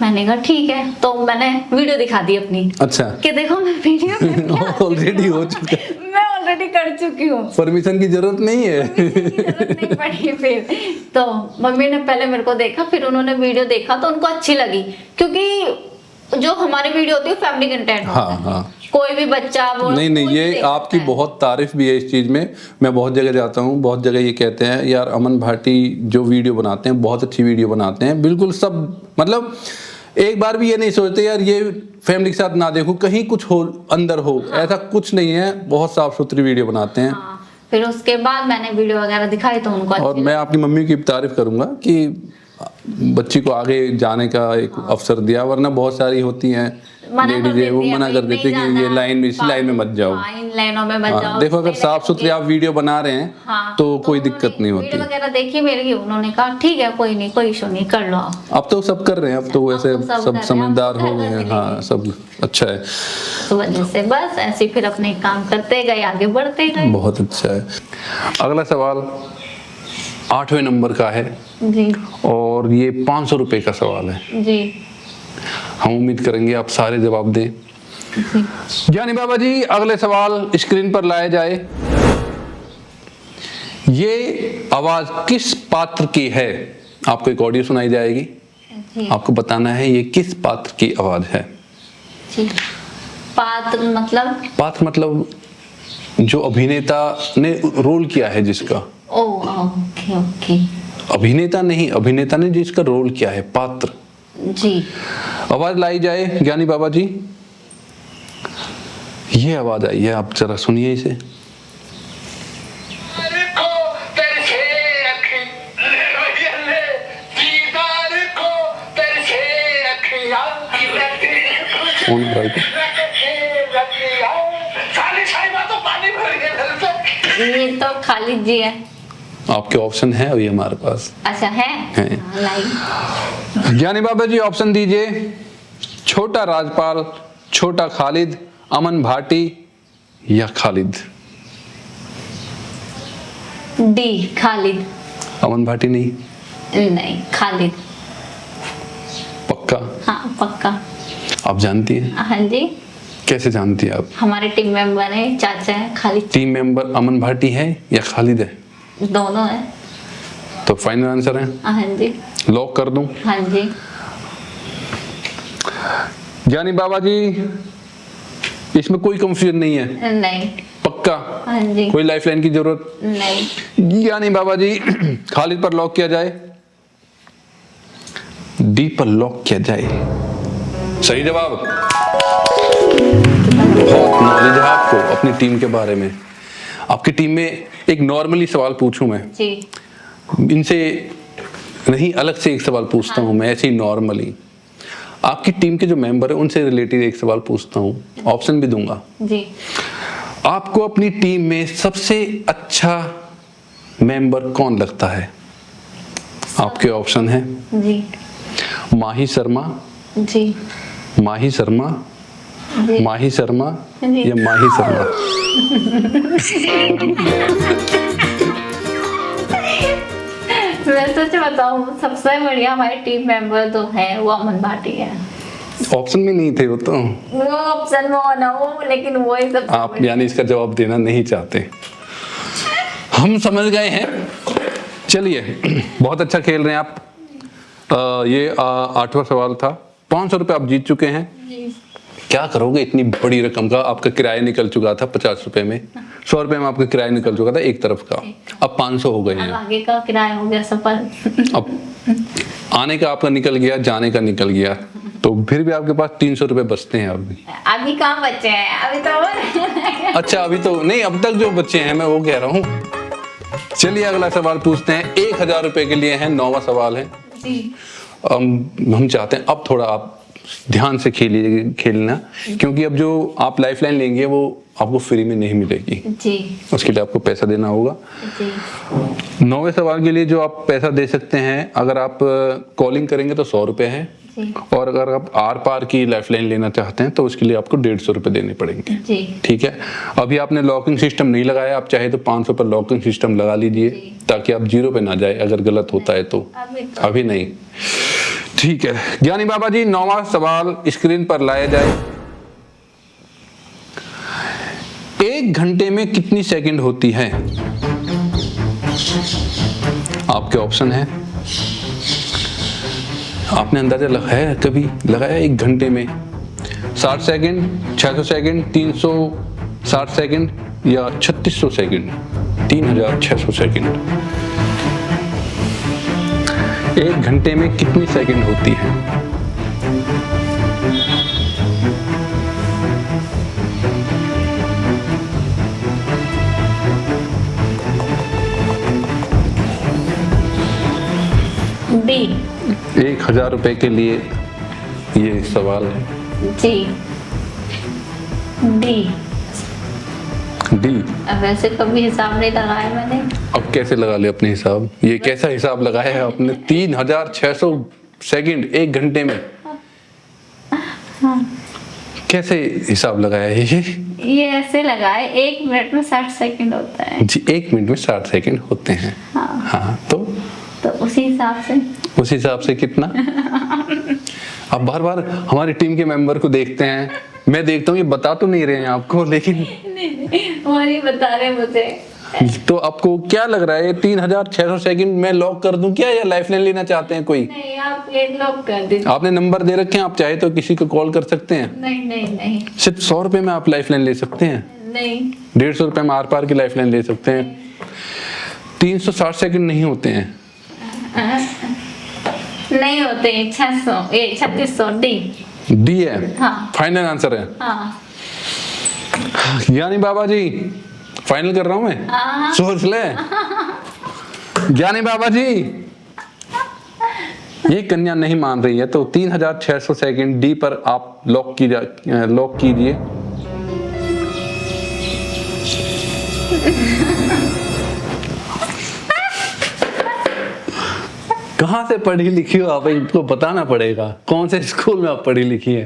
Speaker 2: मैंने कहा ठीक है। तो मैंने वीडियो दिखा दी अपनी।
Speaker 1: अच्छा,
Speaker 2: कि देखो मैं वीडियो
Speaker 1: ऑलरेडी हो चुका है।
Speaker 2: मैं ऑलरेडी कर चुकी हूँ,
Speaker 1: परमिशन की जरूरत नहीं है।
Speaker 2: जरूरत नहीं पड़ी। फिर तो मम्मी ने पहले मेरे को देखा, फिर उन्होंने वीडियो देखा तो उनको अच्छी लगी, क्योंकि जो हमारी वीडियो होती है फैमिली कंटेंट होता है।
Speaker 1: हाँ।
Speaker 2: कोई भी बच्चा वो
Speaker 1: नहीं, ये आपकी बहुत तारीफ भी है इस चीज में। मैं बहुत जगह जाता हूँ, बहुत जगह ये कहते हैं यार अमन भाटी जो वीडियो बनाते हैं बहुत अच्छी वीडियो बनाते हैं। बिल्कुल सब, मतलब एक बार भी ये नहीं सोचते यार ये फैमिली के साथ ना देखूं, कहीं कुछ हो अंदर हो। हाँ। ऐसा कुछ नहीं है, बहुत साफ सुथरी वीडियो बनाते हैं।
Speaker 2: हाँ। फिर उसके बाद मैंने वीडियो वगैरह दिखाई तो उनको
Speaker 1: और मैं अपनी मम्मी की तारीफ करूंगा कि बच्ची को आगे जाने का एक अवसर दिया, वरना बहुत सारी होती हैं लेडीज है वो मना कर देते कि ये लाइन में, इसी लाइन में मत जाओ।
Speaker 2: इन लाइनों में मत जाओ।
Speaker 1: देखो अगर साफ सुथरी आप वीडियो बना रहे हैं तो कोई दिक्कत नहीं होती।
Speaker 2: वीडियो वगैरह देखी मेरी, उन्होंने कहा ठीक है कोई नहीं, कोई इशू नहीं, कर लो आप।
Speaker 1: अब तो सब कर रहे हैं, अब तो वैसे सब समझदार हो गए हैं। हाँ, सब अच्छा है।
Speaker 2: तो वजह से बस ऐसे फिर अपने काम करते गए, आगे बढ़ते गए।
Speaker 1: बहुत अच्छा है। अगला सवाल 8वें नंबर का है
Speaker 2: जी,
Speaker 1: और ये 500 रुपए का सवाल है
Speaker 2: जी।
Speaker 1: हम उम्मीद करेंगे आप सारे जवाब दें। ज्ञानी बाबा जी, अगले सवाल स्क्रीन पर लाए जाए। ये आवाज किस पात्र की है? आपको एक ऑडियो सुनाई जाएगी
Speaker 2: जी।
Speaker 1: आपको बताना है ये किस पात्र की आवाज है।
Speaker 2: जी।
Speaker 1: पात्र मतलब जो अभिनेता ने रोल किया है जिसका।
Speaker 2: Okay okay.
Speaker 1: अभिनेता नहीं, अभिनेता ने जिसका रोल किया है, पात्र।
Speaker 2: जी।
Speaker 1: आवाज लाई जाए ज्ञानी बाबा जी। ये आवाज आई है, आप जरा सुनिए इसे।
Speaker 2: ये तो खालिद जी है।
Speaker 1: आपके ऑप्शन है अभी हमारे पास।
Speaker 2: अच्छा है।
Speaker 1: ज्ञानी बाबा जी ऑप्शन दीजिए। छोटा राजपाल, छोटा खालिद, अमन भाटी या खालिद?
Speaker 2: डी खालिद।
Speaker 1: अमन भाटी नहीं?
Speaker 2: नहीं, खालिद।
Speaker 1: पक्का?
Speaker 2: हाँ पक्का।
Speaker 1: आप जानती हैं?
Speaker 2: हाँ जी।
Speaker 1: कैसे जानती हैं आप?
Speaker 2: हमारे टीम मेंबर है, चाचा है खालिद।
Speaker 1: टीम मेंबर अमन भाटी है या खालिद है?
Speaker 2: दोनों है।
Speaker 1: तो फाइनल आंसर है?
Speaker 2: हाँ जी।
Speaker 1: लॉक कर दूं?
Speaker 2: हाँ जी।
Speaker 1: ज्ञानी बाबा जी, इसमें कोई कंफ्यूजन नहीं है?
Speaker 2: नहीं।
Speaker 1: पक्का?
Speaker 2: हाँ जी।
Speaker 1: कोई लाइफलाइन की जरूरत
Speaker 2: नहीं।
Speaker 1: ज्ञानी बाबा जी, खालिद पर लॉक किया जाए? डी पर लॉक किया जाए? सही जवाब। बहुत नॉलेज है आपको अपनी टीम के बारे में। आपकी टीम में एक नॉर्मली सवाल पूछूं मैं?
Speaker 2: जी।
Speaker 1: इनसे नहीं, अलग से एक सवाल पूछता हूं मैं, ऐसे ही नॉर्मली। आपकी टीम के जो मेंबर है उनसे रिलेटेड एक सवाल पूछता हूं, ऑप्शन भी दूंगा।
Speaker 2: जी।
Speaker 1: आपको अपनी टीम में सबसे अच्छा मेंबर कौन लगता है? आपके ऑप्शन है
Speaker 2: जी।
Speaker 1: माही शर्मा,
Speaker 2: जी।
Speaker 1: माही शर्मा,
Speaker 2: जी।
Speaker 1: माही शर्मा
Speaker 2: जी।
Speaker 1: या माही शर्मा?
Speaker 2: मैं सच बताऊं, सबसे बढ़िया हमारे टीम मेंबर तो है वो अमन भाटी है।
Speaker 1: ऑप्शन में नहीं थे वो तो।
Speaker 2: वो ऑप्शन में हो ना हो, लेकिन वो ही सबसे
Speaker 1: आप
Speaker 2: बढ़िया।
Speaker 1: यानी इसका जवाब देना नहीं चाहते, हम समझ गए हैं। चलिए, बहुत अच्छा खेल रहे हैं आप। ये 8वां सवाल था। 500 रुपये आप जीत चुके हैं। क्या करोगे इतनी बड़ी रकम का? आपका किराया निकल चुका था 50 रुपए में, 100 रुपए में आपका किराया निकल चुका था एक तरफ का, अब 500 हो गए
Speaker 2: अब
Speaker 1: हैं।
Speaker 2: आगे का किराया हो गया सफर।
Speaker 1: अब आने का आपका निकल गया, जाने का निकल गया, तो फिर भी आपके पास 300 रुपए बचते हैं अभी।
Speaker 2: अभी कहाँ बचे हैं? अभी तो
Speaker 1: अच्छा, अभी तो नहीं, अब तक जो बच्चे हैं मैं वो कह रहा हूँ। चलिए अगला सवाल पूछते हैं। 1000 रुपए के लिए है, 9वां सवाल है।
Speaker 2: जी।
Speaker 1: हम चाहते हैं अब थोड़ा आप ध्यान से खेलना, क्योंकि अब जो आप लाइफलाइन लेंगे वो आपको फ्री में नहीं मिलेगी।
Speaker 2: जी।
Speaker 1: उसके लिए आपको पैसा देना होगा।
Speaker 2: जी।
Speaker 1: 9वें सवाल के लिए जो आप पैसा दे सकते हैं, अगर आप कॉलिंग करेंगे तो 100 रुपए है,
Speaker 2: जी।
Speaker 1: और अगर आप आर पार की लाइफलाइन लेना चाहते हैं तो उसके लिए आपको 150 रुपए देने पड़ेंगे।
Speaker 2: जी।
Speaker 1: ठीक है। अभी आपने लॉकिंग सिस्टम नहीं लगाया, आप चाहे तो 500 पर लॉकिंग सिस्टम लगा लीजिए, ताकि आप 0 पे ना जाए अगर गलत होता है तो। अभी नहीं, ठीक है। ज्ञानी बाबा जी, 9वां सवाल स्क्रीन पर लाया जाए। 1 घंटे में कितनी सेकंड होती है? आपके ऑप्शन है। आपने अंदाजा लगाया, कभी लगाया 1 घंटे में? 60 सेकंड, 600 सेकंड, 360 सेकंड या 3600 सेकंड, 3600 सेकंड। 1 घंटे में कितनी सेकंड होती है?
Speaker 2: डी।
Speaker 1: 1000 रुपए के लिए ये सवाल है।
Speaker 2: जी। डी।
Speaker 1: डी।
Speaker 2: वैसे कभी हिसाब नहीं लगाया मैंने।
Speaker 1: अब कैसे लगा ले अपने हिसाब? ये कैसा हिसाब लगाया है आपने? 3600 सेकंड 1 घंटे में, कैसे हिसाब लगाया है
Speaker 2: ये ऐसे लगाए, 1 मिनट में 60 सेकंड होता है।
Speaker 1: जी, 1 मिनट में 60 सेकंड होते हैं। हाँ, तो
Speaker 2: उसी हिसाब से।
Speaker 1: उस हिसाब से कितना? आप बार बार हमारी टीम के मेंबर को देखते हैं, मैं देखता हूँ ये बता तो नहीं रहे हैं आपको, लेकिन
Speaker 2: और ये बता रहे मुझे।
Speaker 1: तो आपको क्या लग रहा है 3600 सेकंड में लॉक कर दूं क्या, या लाइफलाइन लेना चाहते हैं कोई?
Speaker 2: नहीं, आप ये लॉक कर दीजिए।
Speaker 1: आपने नंबर दे रखे हैं, आप चाहे तो किसी को कॉल कर सकते हैं।
Speaker 2: नहीं नहीं नहीं।
Speaker 1: सिर्फ 100 रुपए में आप लाइफलाइन ले सकते हैं।
Speaker 2: नहीं।
Speaker 1: 150 रुपए में आर पार की लाइफलाइन ले सकते हैं। 360 सेकंड नहीं होते हैं।
Speaker 2: नहीं होते। 600, 3600। डी।
Speaker 1: डी है?
Speaker 2: हाँ।
Speaker 1: फाइनल आंसर है?
Speaker 2: हाँ।
Speaker 1: ज्ञानी बाबा जी, फाइनल कर रहा हूं मैं,
Speaker 2: हाँ।
Speaker 1: सोच ले। ज्ञानी बाबा जी, ये कन्या नहीं मान रही है, तो 3600 सेकंड डी पर आप लॉक कीजिए। कहाँ से पढ़ी लिखी हो आप? इनको बताना पड़ेगा कौन से स्कूल में आप पढ़ी लिखी है।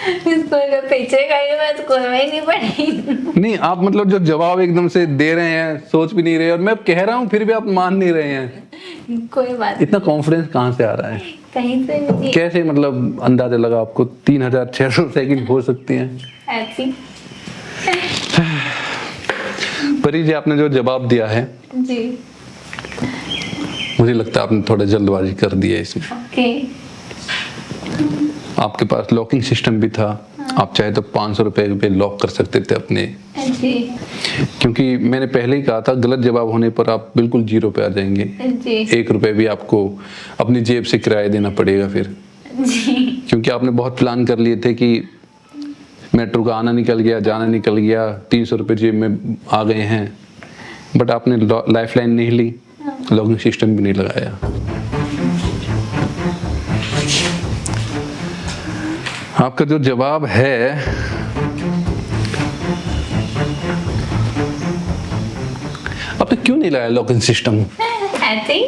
Speaker 2: इसको अगर पीछे गई मैं स्कूल में ही नहीं पढ़ी।
Speaker 1: नहीं, आप मतलब जो जवाब एकदम से दे रहे हैं, सोच भी नहीं रहे, और मैं कह रहा हूँ फिर भी आप मान नहीं रहे हैं।
Speaker 2: कोई बात
Speaker 1: इतना कॉन्फिडेंस कहाँ से आ रहा है?
Speaker 2: कहीं से नहीं।
Speaker 1: कैसे मतलब अंदाजा लगा आपको 3600 सेकंड हो सकती हैं?
Speaker 2: ऐसी
Speaker 1: परी जी, आपने जो जवाब दिया है,
Speaker 2: जी।
Speaker 1: मुझे लगता है आपने थोड़ा जल्दबाजी कर दी है इसमें।
Speaker 2: ओके।
Speaker 1: आपके पास लॉकिंग सिस्टम भी था, आप चाहे तो 500 रुपए पे लॉक कर सकते थे अपने,
Speaker 2: जी
Speaker 1: क्योंकि मैंने पहले ही कहा था गलत जवाब होने पर आप बिल्कुल 0 पे आ जाएंगे।
Speaker 2: जी
Speaker 1: 1 रुपए भी आपको अपनी जेब से किराया देना पड़ेगा फिर,
Speaker 2: जी।
Speaker 1: क्योंकि आपने बहुत प्लान कर लिए थे कि मेट्रो का आना निकल गया, जाना निकल गया, 300 रुपए जेब में आ गए हैं, बट आपने लाइफलाइन नहीं ली, लॉकिंग सिस्टम भी नहीं लगाया। आपका जो जवाब है आपने क्यों नहीं लगाया लॉकिंग सिस्टम?
Speaker 2: ऐसे ही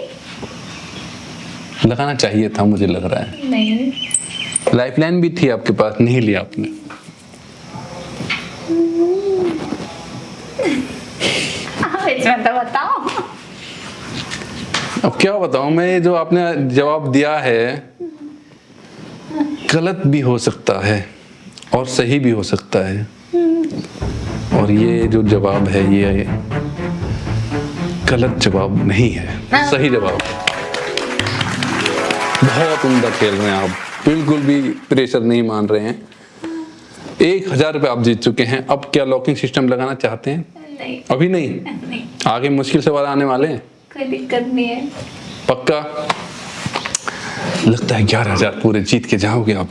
Speaker 1: लगाना चाहिए था, मुझे लग रहा है।
Speaker 2: नहीं।
Speaker 1: लाइफलाइन भी थी आपके पास, नहीं लिया आपने।
Speaker 2: इसमें तो बताओ।
Speaker 1: अब क्या बताऊं मैं, ये जो आपने जवाब दिया है गलत भी हो सकता है और सही भी हो सकता है, और ये जो जवाब है ये गलत जवाब नहीं है, सही जवाब है। बहुत उम्दा खेल रहे हैं आप, बिल्कुल भी प्रेशर नहीं मान रहे हैं। 1000 रुपये आप जीत चुके हैं। अब क्या लॉकिंग सिस्टम लगाना चाहते हैं?
Speaker 2: नहीं।
Speaker 1: अभी नहीं,
Speaker 2: नहीं
Speaker 1: आगे मुश्किल सवाल आने वाले हैं।
Speaker 2: कोई दिक्कत नहीं है।
Speaker 1: पक्का? लगता है 11,000 पूरे जीत के जाओगे आप।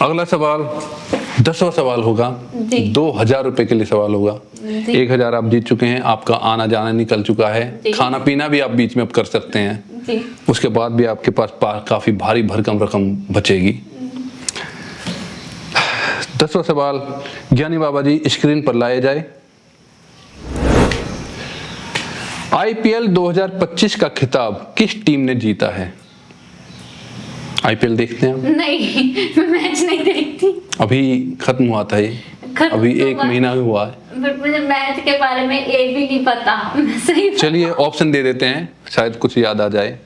Speaker 1: अगला सवाल 10वां सवाल होगा,
Speaker 2: जी।
Speaker 1: 2000 रुपए के लिए सवाल होगा।
Speaker 2: जी।
Speaker 1: 1000 आप जीत चुके हैं, आपका आना जाना निकल चुका है,
Speaker 2: जी। खाना
Speaker 1: खाना पीना भी आप बीच में अब कर सकते हैं,
Speaker 2: जी
Speaker 1: उसके बाद भी आपके पास काफी भारी भरकम रकम बचेगी। 10वां सवाल ज्ञानी बाबा जी स्क्रीन पर लाए जाए। आईपीएल 2025 का खिताब किस टीम ने जीता है? आईपीएल देखते हैं आप?
Speaker 2: नहीं, मैं मैच नहीं देखती।
Speaker 1: अभी खत्म हुआ था ये,
Speaker 2: खत्म
Speaker 1: अभी
Speaker 2: तो
Speaker 1: 1
Speaker 2: हुआ।
Speaker 1: महीना हुआ है।
Speaker 2: बट मुझे मैच के बारे में ये भी नहीं पता। मैं सही
Speaker 1: चलिए ऑप्शन दे देते हैं, शायद कुछ याद आ जाए।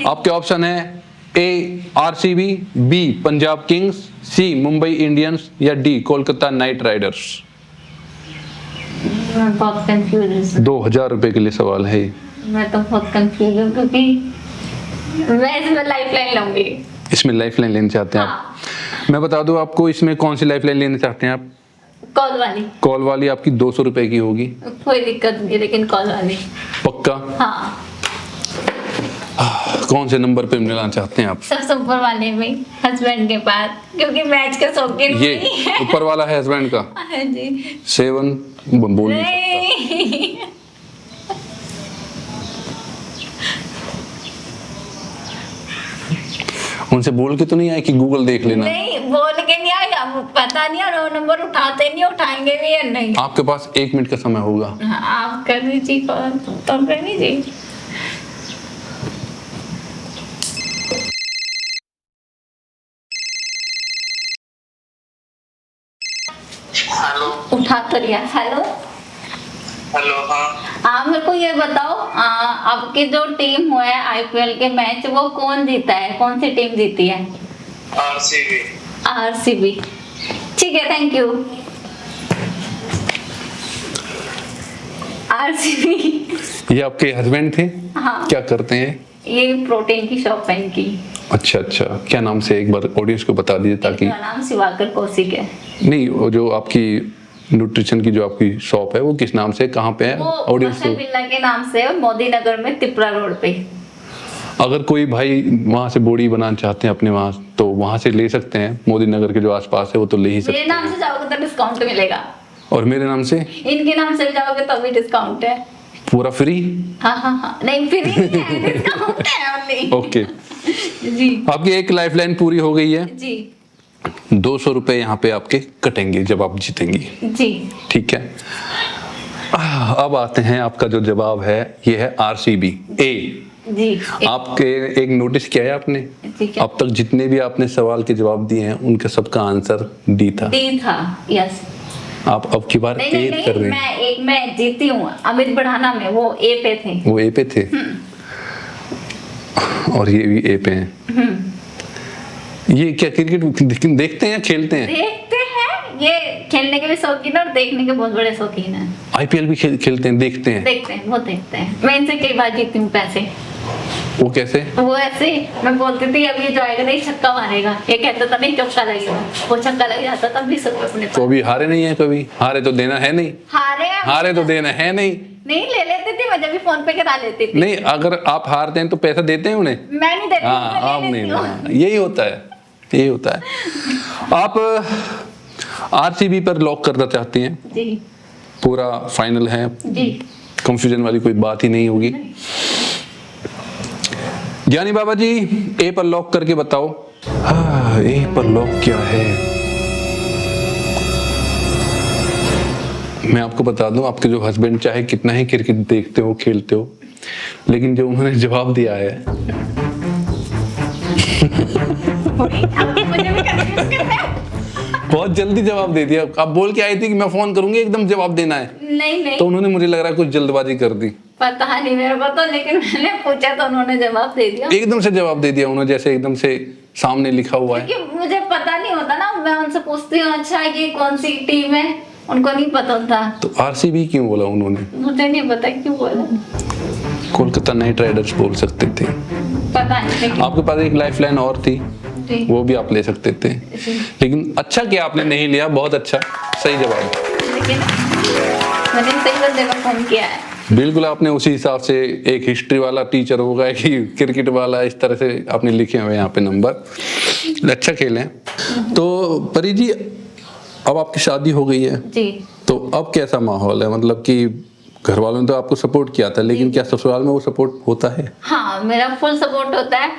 Speaker 1: आपके ऑप्शन है ए आरसीबी, बी पंजाब किंग्स, सी मुंबई इंडियंस, या डी कोलकाता नाइट राइडर्स।
Speaker 2: मैं बहुत कंफ्यूज हूँ।
Speaker 1: 2000 रुपए के लिए सवाल है ये।
Speaker 2: मैं तो बहुत कंफ्यूज हूँ क्योंकि मैं इसमें लाइफलाइन लूंगी।
Speaker 1: इसमें लाइफलाइन लेना चाहते हैं आप?
Speaker 2: हाँ।
Speaker 1: मैं बता दूं आपको, इसमें कौन सी लाइफलाइन लेना चाहते हैं आप?
Speaker 2: कॉल वाली।
Speaker 1: कॉल वाली आपकी 200 रुपए की होगी।
Speaker 2: कोई दिक्कत नहीं, लेकिन कॉल वाली।
Speaker 1: पक्का?
Speaker 2: हाँ।
Speaker 1: कौन से नंबर पे मिलना चाहते हैं आप?
Speaker 2: सबसे ऊपर वाले में, हस्बैंड के पास, क्योंकि मैच के शौकीन
Speaker 1: ये
Speaker 2: नहीं है।
Speaker 1: ऊपर वाला है हस्बैंड का?
Speaker 2: हाँ जी।
Speaker 1: 7 बोल नहीं सकता।
Speaker 2: नहीं।
Speaker 1: उनसे बोल के तो नहीं आए कि गूगल देख लेना?
Speaker 2: नहीं बोल के नहीं आएगा, पता नहीं और वो नंबर उठाते नहीं, उठाएंगे भी या नहीं।
Speaker 1: आपके पास 1 मिनट का समय होगा।
Speaker 2: हाँ, आप कर दीजिए कॉल, तो कर दीजिए।
Speaker 3: हेलो।
Speaker 2: उठा तो लिया। हेलो।
Speaker 3: हेलो। हाँ।
Speaker 2: हाँ, मेरे को ये बताओ, आपकी जो टीम हुआ है आईपीएल के मैच, वो कौन जीता है? कौन सी टीम जीती है?
Speaker 3: आरसीबी।
Speaker 2: आरसीबी। ठीक है, थैंक यू। आरसीबी।
Speaker 1: ये आपके हस्बैंड थे?
Speaker 2: हाँ।
Speaker 1: क्या करते हैं?
Speaker 2: ये प्रोटीन की शॉप है इनकी।
Speaker 1: अच्छा अच्छा, क्या नाम से एक बार ऑडियंस को बता दीजिए ताकि।
Speaker 2: इनका नाम शिवाकर कौशिक है।
Speaker 1: नहीं, वो जो आपकी न्यूट्रिशन की जो आपकी शॉप है वो किस नाम से, कहाँ पे है
Speaker 2: वो
Speaker 1: ऑडियंस
Speaker 2: मशहूर
Speaker 1: को?
Speaker 2: बिल्ला के नाम से है, मोदी नगर में, तिपरा रोड पे।
Speaker 1: अगर कोई भाई वहां से बॉडी बनाना चाहते हैं अपने वहां, तो वहां से ले सकते हैं। मोदी नगर के जो आसपास है वो तो ले ही सकते
Speaker 2: मेरे नाम से जाओगे तो डिस्काउंट मिलेगा,
Speaker 1: हैं। और मेरे नाम से
Speaker 2: इनके नाम से जाओगे तो भी डिस्काउंट है।
Speaker 1: पूरा फ्री?
Speaker 2: हाँ हाँ हाँ, नहीं फ्री नहीं है, डिस्काउंट है only।
Speaker 1: ओके,
Speaker 2: जी
Speaker 1: आपकी एक लाइफलाइन पूरी हो गई है।
Speaker 2: जी
Speaker 1: 200 रुपए यहाँ पे आपके कटेंगे जब आप जीतेंगी,
Speaker 2: जी।
Speaker 1: ठीक है? अब आते हैं, आपका जो जवाब है ये है आरसीबी। ए
Speaker 2: जी
Speaker 1: आपके एक नोटिस किया है आपने,
Speaker 2: जी क्या
Speaker 1: अब तक जितने भी आपने सवाल के जवाब दिए हैं उनका सबका आंसर डी था।
Speaker 2: डी था। यस।
Speaker 1: आप अब की बार
Speaker 2: नहीं
Speaker 1: ए
Speaker 2: नहीं
Speaker 1: कर
Speaker 2: नहीं,
Speaker 1: रहे हैं।
Speaker 2: मैं जीती हूँ। अमित बढ़ाना में वो ए पे थे।
Speaker 1: वो ए पे थे और ये भी ए पे हैं। ये क्या क्रिकेट देखते हैं या खेलते हैं?
Speaker 2: देखते हैं, ये खेलने के भी शौकीन है और देखने के बहुत बड़े शौकीन है।
Speaker 1: आईपीएल भी खेलते हैं, देखते हैं?
Speaker 2: देखते हैं, बहुत देखते हैं। मैं इनसे कई बार जीती हूँ पैसे।
Speaker 1: वो कैसे?
Speaker 2: वो ऐसे मैं बोलती थी अभी ये जो आएगा नहीं छक्का मारेगा, ये कहता था नहीं चौका लगेगा, वो छक्का लग जाता था 20 रुपए अपने
Speaker 1: तो
Speaker 2: पास।
Speaker 1: अभी हारे नहीं है कभी? हारे तो देना है नहीं, हारे तो देना है नहीं।
Speaker 2: नहीं ले लेते थे, मैं जब भी फोन पे करा लेती थी।
Speaker 1: नहीं, अगर आप हारते हैं तो पैसा देते हैं उन्हें?
Speaker 2: मैं नहीं देती,
Speaker 1: हाँ,
Speaker 2: मैं
Speaker 1: आप
Speaker 2: ले
Speaker 1: नहीं
Speaker 2: लेती हूँ।
Speaker 1: देना। यही होता है, यही होता है। आप आरसीबी पर लॉक करना चाहती हैं?
Speaker 2: जी
Speaker 1: पूरा फाइनल है,
Speaker 2: जी
Speaker 1: कंफ्यूजन वाली कोई बात ही नहीं होगी। ज्ञानी बाबा जी, ए पर लॉक करके बताओ। हाँ, ए पर लॉक क्या है? मैं आपको बता दूं, आपके जो हस्बैंड चाहे कितना ही क्रिकेट देखते हो, खेलते हो, लेकिन जो उन्होंने जवाब दिया है
Speaker 2: मुझे भी confuse करना है।
Speaker 1: बहुत जल्दी जवाब दे दिया। आप बोल के आई थी कि मैं फोन करूंगी, एकदम जवाब देना है,
Speaker 2: नहीं नहीं
Speaker 1: तो उन्होंने मुझे लग रहा है कुछ जल्दबाजी कर दी।
Speaker 2: पता नहीं मेरे को तो, लेकिन मैंने पूछा तो उन्होंने जवाब दे दिया।
Speaker 1: एकदम से जवाब दे दिया उन्होंने, जैसे एकदम से सामने लिखा हुआ है।
Speaker 2: क्योंकि मुझे पता नहीं होता ना, मैं उनसे पूछती हूँ अच्छा ये कौन सी टीम है, उनको नहीं पता होता।
Speaker 1: तो आरसीबी क्यों बोला उन्होंने?
Speaker 2: मुझे नहीं पता क्यों बोला,
Speaker 1: कोलकाता नाइट राइडर्स बोल सकते थे।
Speaker 2: पता नहीं लेकिन
Speaker 1: आपके पास एक लाइफलाइन और थी,
Speaker 2: जी।
Speaker 1: वो भी आप ले सकते थे,
Speaker 2: जी।
Speaker 1: लेकिन अच्छा किया आपने नहीं लिया। बहुत अच्छा, सही जवाब।
Speaker 2: लेकिन मैंने सही बंदे को फोन किया है।
Speaker 1: बिल्कुल, आपने उसी हिसाब से एक हिस्ट्री वाला टीचर होगा कि क्रिकेट वाला, इस तरह से आपने लिखे हुए यहाँ पे नंबर। अच्छा खेले। तो परी जी, अब आपकी शादी हो गई है,
Speaker 2: जी
Speaker 1: तो अब कैसा माहौल है? मतलब कि घर वालों ने तो आपको सपोर्ट किया था, लेकिन क्या ससुराल में वो सपोर्ट होता है?
Speaker 2: हाँ, मेरा फुल सपोर्ट होता है।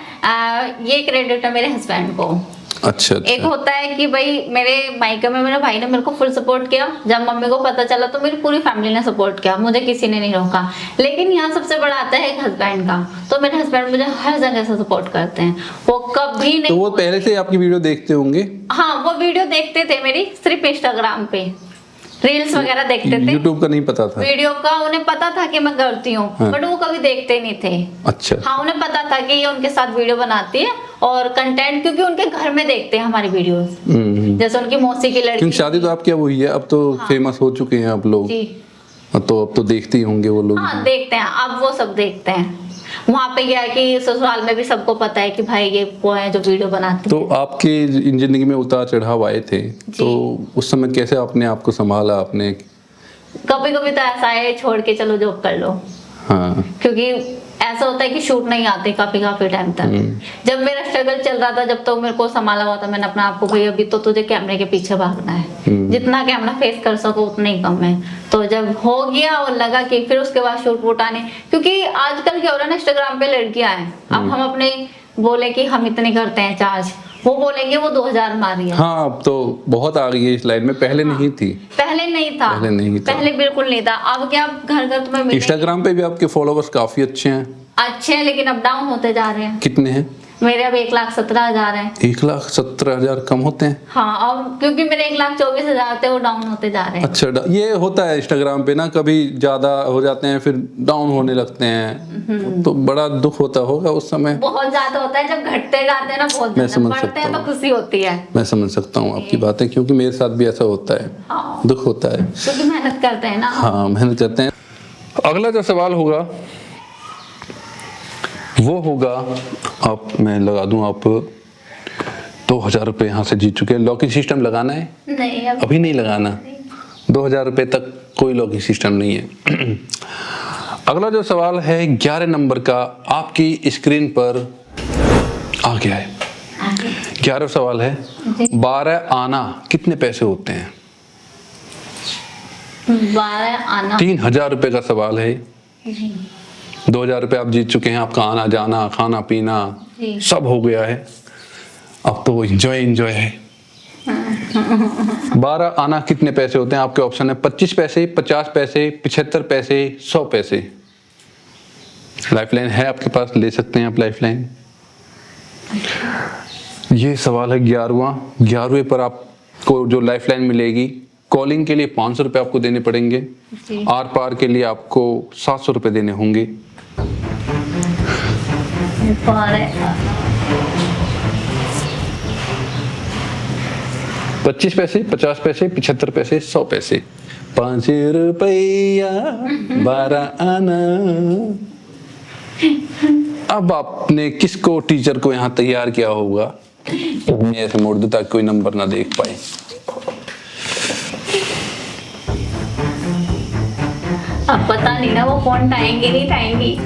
Speaker 2: ये क्रेडिट है मेरे हस्बैंड को।
Speaker 1: अच्छा
Speaker 2: एक
Speaker 1: अच्छा।
Speaker 2: होता है कि भाई मेरे मायके में मेरे भाई ने मेरे को फुल सपोर्ट किया, जब मम्मी को पता चला तो मेरी पूरी फैमिली ने सपोर्ट किया, मुझे किसी ने नहीं रोका। लेकिन यहाँ सबसे बड़ा आता है एक हस्बैंड का, तो मेरे हस्बैंड मुझे हर जगह से सपोर्ट करते हैं, वो कभी नहीं।
Speaker 1: तो वो पहले से आपकी वीडियो देखते होंगे?
Speaker 2: हाँ, वो वीडियो देखते थे मेरी, सिर्फ इंस्टाग्राम पे रील्स वगैरह देखते थे।
Speaker 1: यूट्यूब का नहीं पता था?
Speaker 2: वीडियो का उन्हें पता था कि मैं करती हूँ,
Speaker 1: हाँ।
Speaker 2: बट वो कभी देखते नहीं थे।
Speaker 1: अच्छा।
Speaker 2: हाँ, उन्हें पता था कि ये उनके साथ वीडियो बनाती है और कंटेंट, क्योंकि उनके घर में देखते हैं हमारी वीडियोस। जैसे उनकी मौसी की लड़की।
Speaker 1: क्योंकि शादी तो आपकी अब हुई है, अब तो फेमस हो चुके हैं आप लोग,
Speaker 2: जी
Speaker 1: तो अब तो देखते ही होंगे वो लोग।
Speaker 2: हाँ, देखते हैं, अब वो सब देखते हैं। वहाँ पे क्या है कि ससुराल में भी सबको पता है कि भाई ये वो है जो वीडियो बनाती
Speaker 1: तो आपके जिंदगी में उतार चढ़ाव आए थे, तो उस समय कैसे आपने आपको संभाला आपने?
Speaker 2: कभी कभी तो ऐसा है छोड़ के चलो जॉब कर लो,
Speaker 1: हाँ।
Speaker 2: क्योंकि ऐसा होता है कि शूट नहीं आते काफी टाइम तक। जब मेरा स्ट्रगल चल रहा था, जब तो मेरे को संभाला हुआ था मैंने अपने आप को, भाई अभी तो तुझे कैमरे के पीछे भागना है, जितना कैमरा फेस कर सको उतना ही कम है। तो जब हो गया और लगा कि फिर उसके बाद शूट वूट आने, क्योंकि आजकल क्या हो रहा है ना, इंस्टाग्राम पे लड़कियां हैं, अब हम अपने बोले कि हम इतने करते हैं चार्ज, वो बोलेंगे वो 2000 मारी है।
Speaker 1: हाँ, अब तो बहुत आ गई है इस लाइन में, पहले नहीं थी।
Speaker 2: पहले नहीं था,
Speaker 1: पहले नहीं था।
Speaker 2: पहले बिल्कुल नहीं था। अब क्या घर घर तुम्हें मिलेंगे।
Speaker 1: इंस्टाग्राम पे भी आपके फॉलोवर्स काफी अच्छे हैं।
Speaker 2: अच्छे हैं, लेकिन अप डाउन होते जा रहे हैं।
Speaker 1: कितने हैं?
Speaker 2: मेरे अब 1,17,000 है।
Speaker 1: 1,17,000 कम होते हैं?
Speaker 2: हाँ, अब क्योंकि मेरे 1,24,000 थे, वो डाउन होते जा रहे हैं।
Speaker 1: अच्छा, ये होता है इंस्टाग्राम पे ना, कभी ज्यादा हो जाते हैं फिर डाउन होने लगते हैं, तो बड़ा दुख होता होगा उस समय।
Speaker 2: बहुत ज्यादा होता है, जब घटते जाते हैं ना बहुत
Speaker 1: मैं
Speaker 2: ज्यादा,
Speaker 1: समझ
Speaker 2: बढ़ते
Speaker 1: सकता
Speaker 2: हैं तो
Speaker 1: हूँ।
Speaker 2: खुशी होती है।
Speaker 1: मैं समझ सकता हूँ आपकी बातें, क्योंकि मेरे साथ भी ऐसा होता है,
Speaker 2: हाँ,
Speaker 1: दुख होता है।
Speaker 2: क्योंकि मेहनत करते हैं ना।
Speaker 1: हाँ, मेहनत करते हैं। अगला जो सवाल होगा वो होगा, आप मैं लगा दूं, आप 2,000 रुपये यहाँ से जीत चुके हैं। लॉकिंग सिस्टम लगाना है?
Speaker 2: नहीं,
Speaker 1: अभी नहीं लगाना। 2,000 रुपये तक कोई लॉकिंग सिस्टम नहीं है। अगला जो सवाल है 11 नंबर का, आपकी स्क्रीन पर आ गया है। 11 सवाल है। 12 आना कितने पैसे होते हैं?
Speaker 2: 12 आना
Speaker 1: 3,000 रुपये का सवाल है। 2,000 रुपये आप जीत चुके हैं, आपका आना जाना खाना पीना
Speaker 2: जी।
Speaker 1: सब हो गया है, अब तो एंजॉय है। 12 आना कितने पैसे होते हैं? आपके ऑप्शन है 25 पैसे, 50 पैसे, 75 पैसे, 100 पैसे। लाइफलाइन है आपके पास, ले सकते हैं आप लाइफलाइन। ये सवाल है 11वें पर आपको जो लाइफलाइन मिलेगी, कॉलिंग के लिए 500 रुपये आपको देने पड़ेंगे,
Speaker 2: जी।
Speaker 1: आर पार के लिए आपको 700 रुपये देने होंगे।
Speaker 2: पार है।
Speaker 1: 25 पैसे, 50 पैसे, 75 पैसे, 100 पैसे, 5 रुपया 12 आना। अब आपने किसको, टीचर को यहाँ तैयार किया होगा? मैं ऐसे मोड़ दूं ताकि कोई नंबर ना देख पाए।
Speaker 2: अब पता नहीं ना वो फोन टाएंगे नहीं टाएंगी।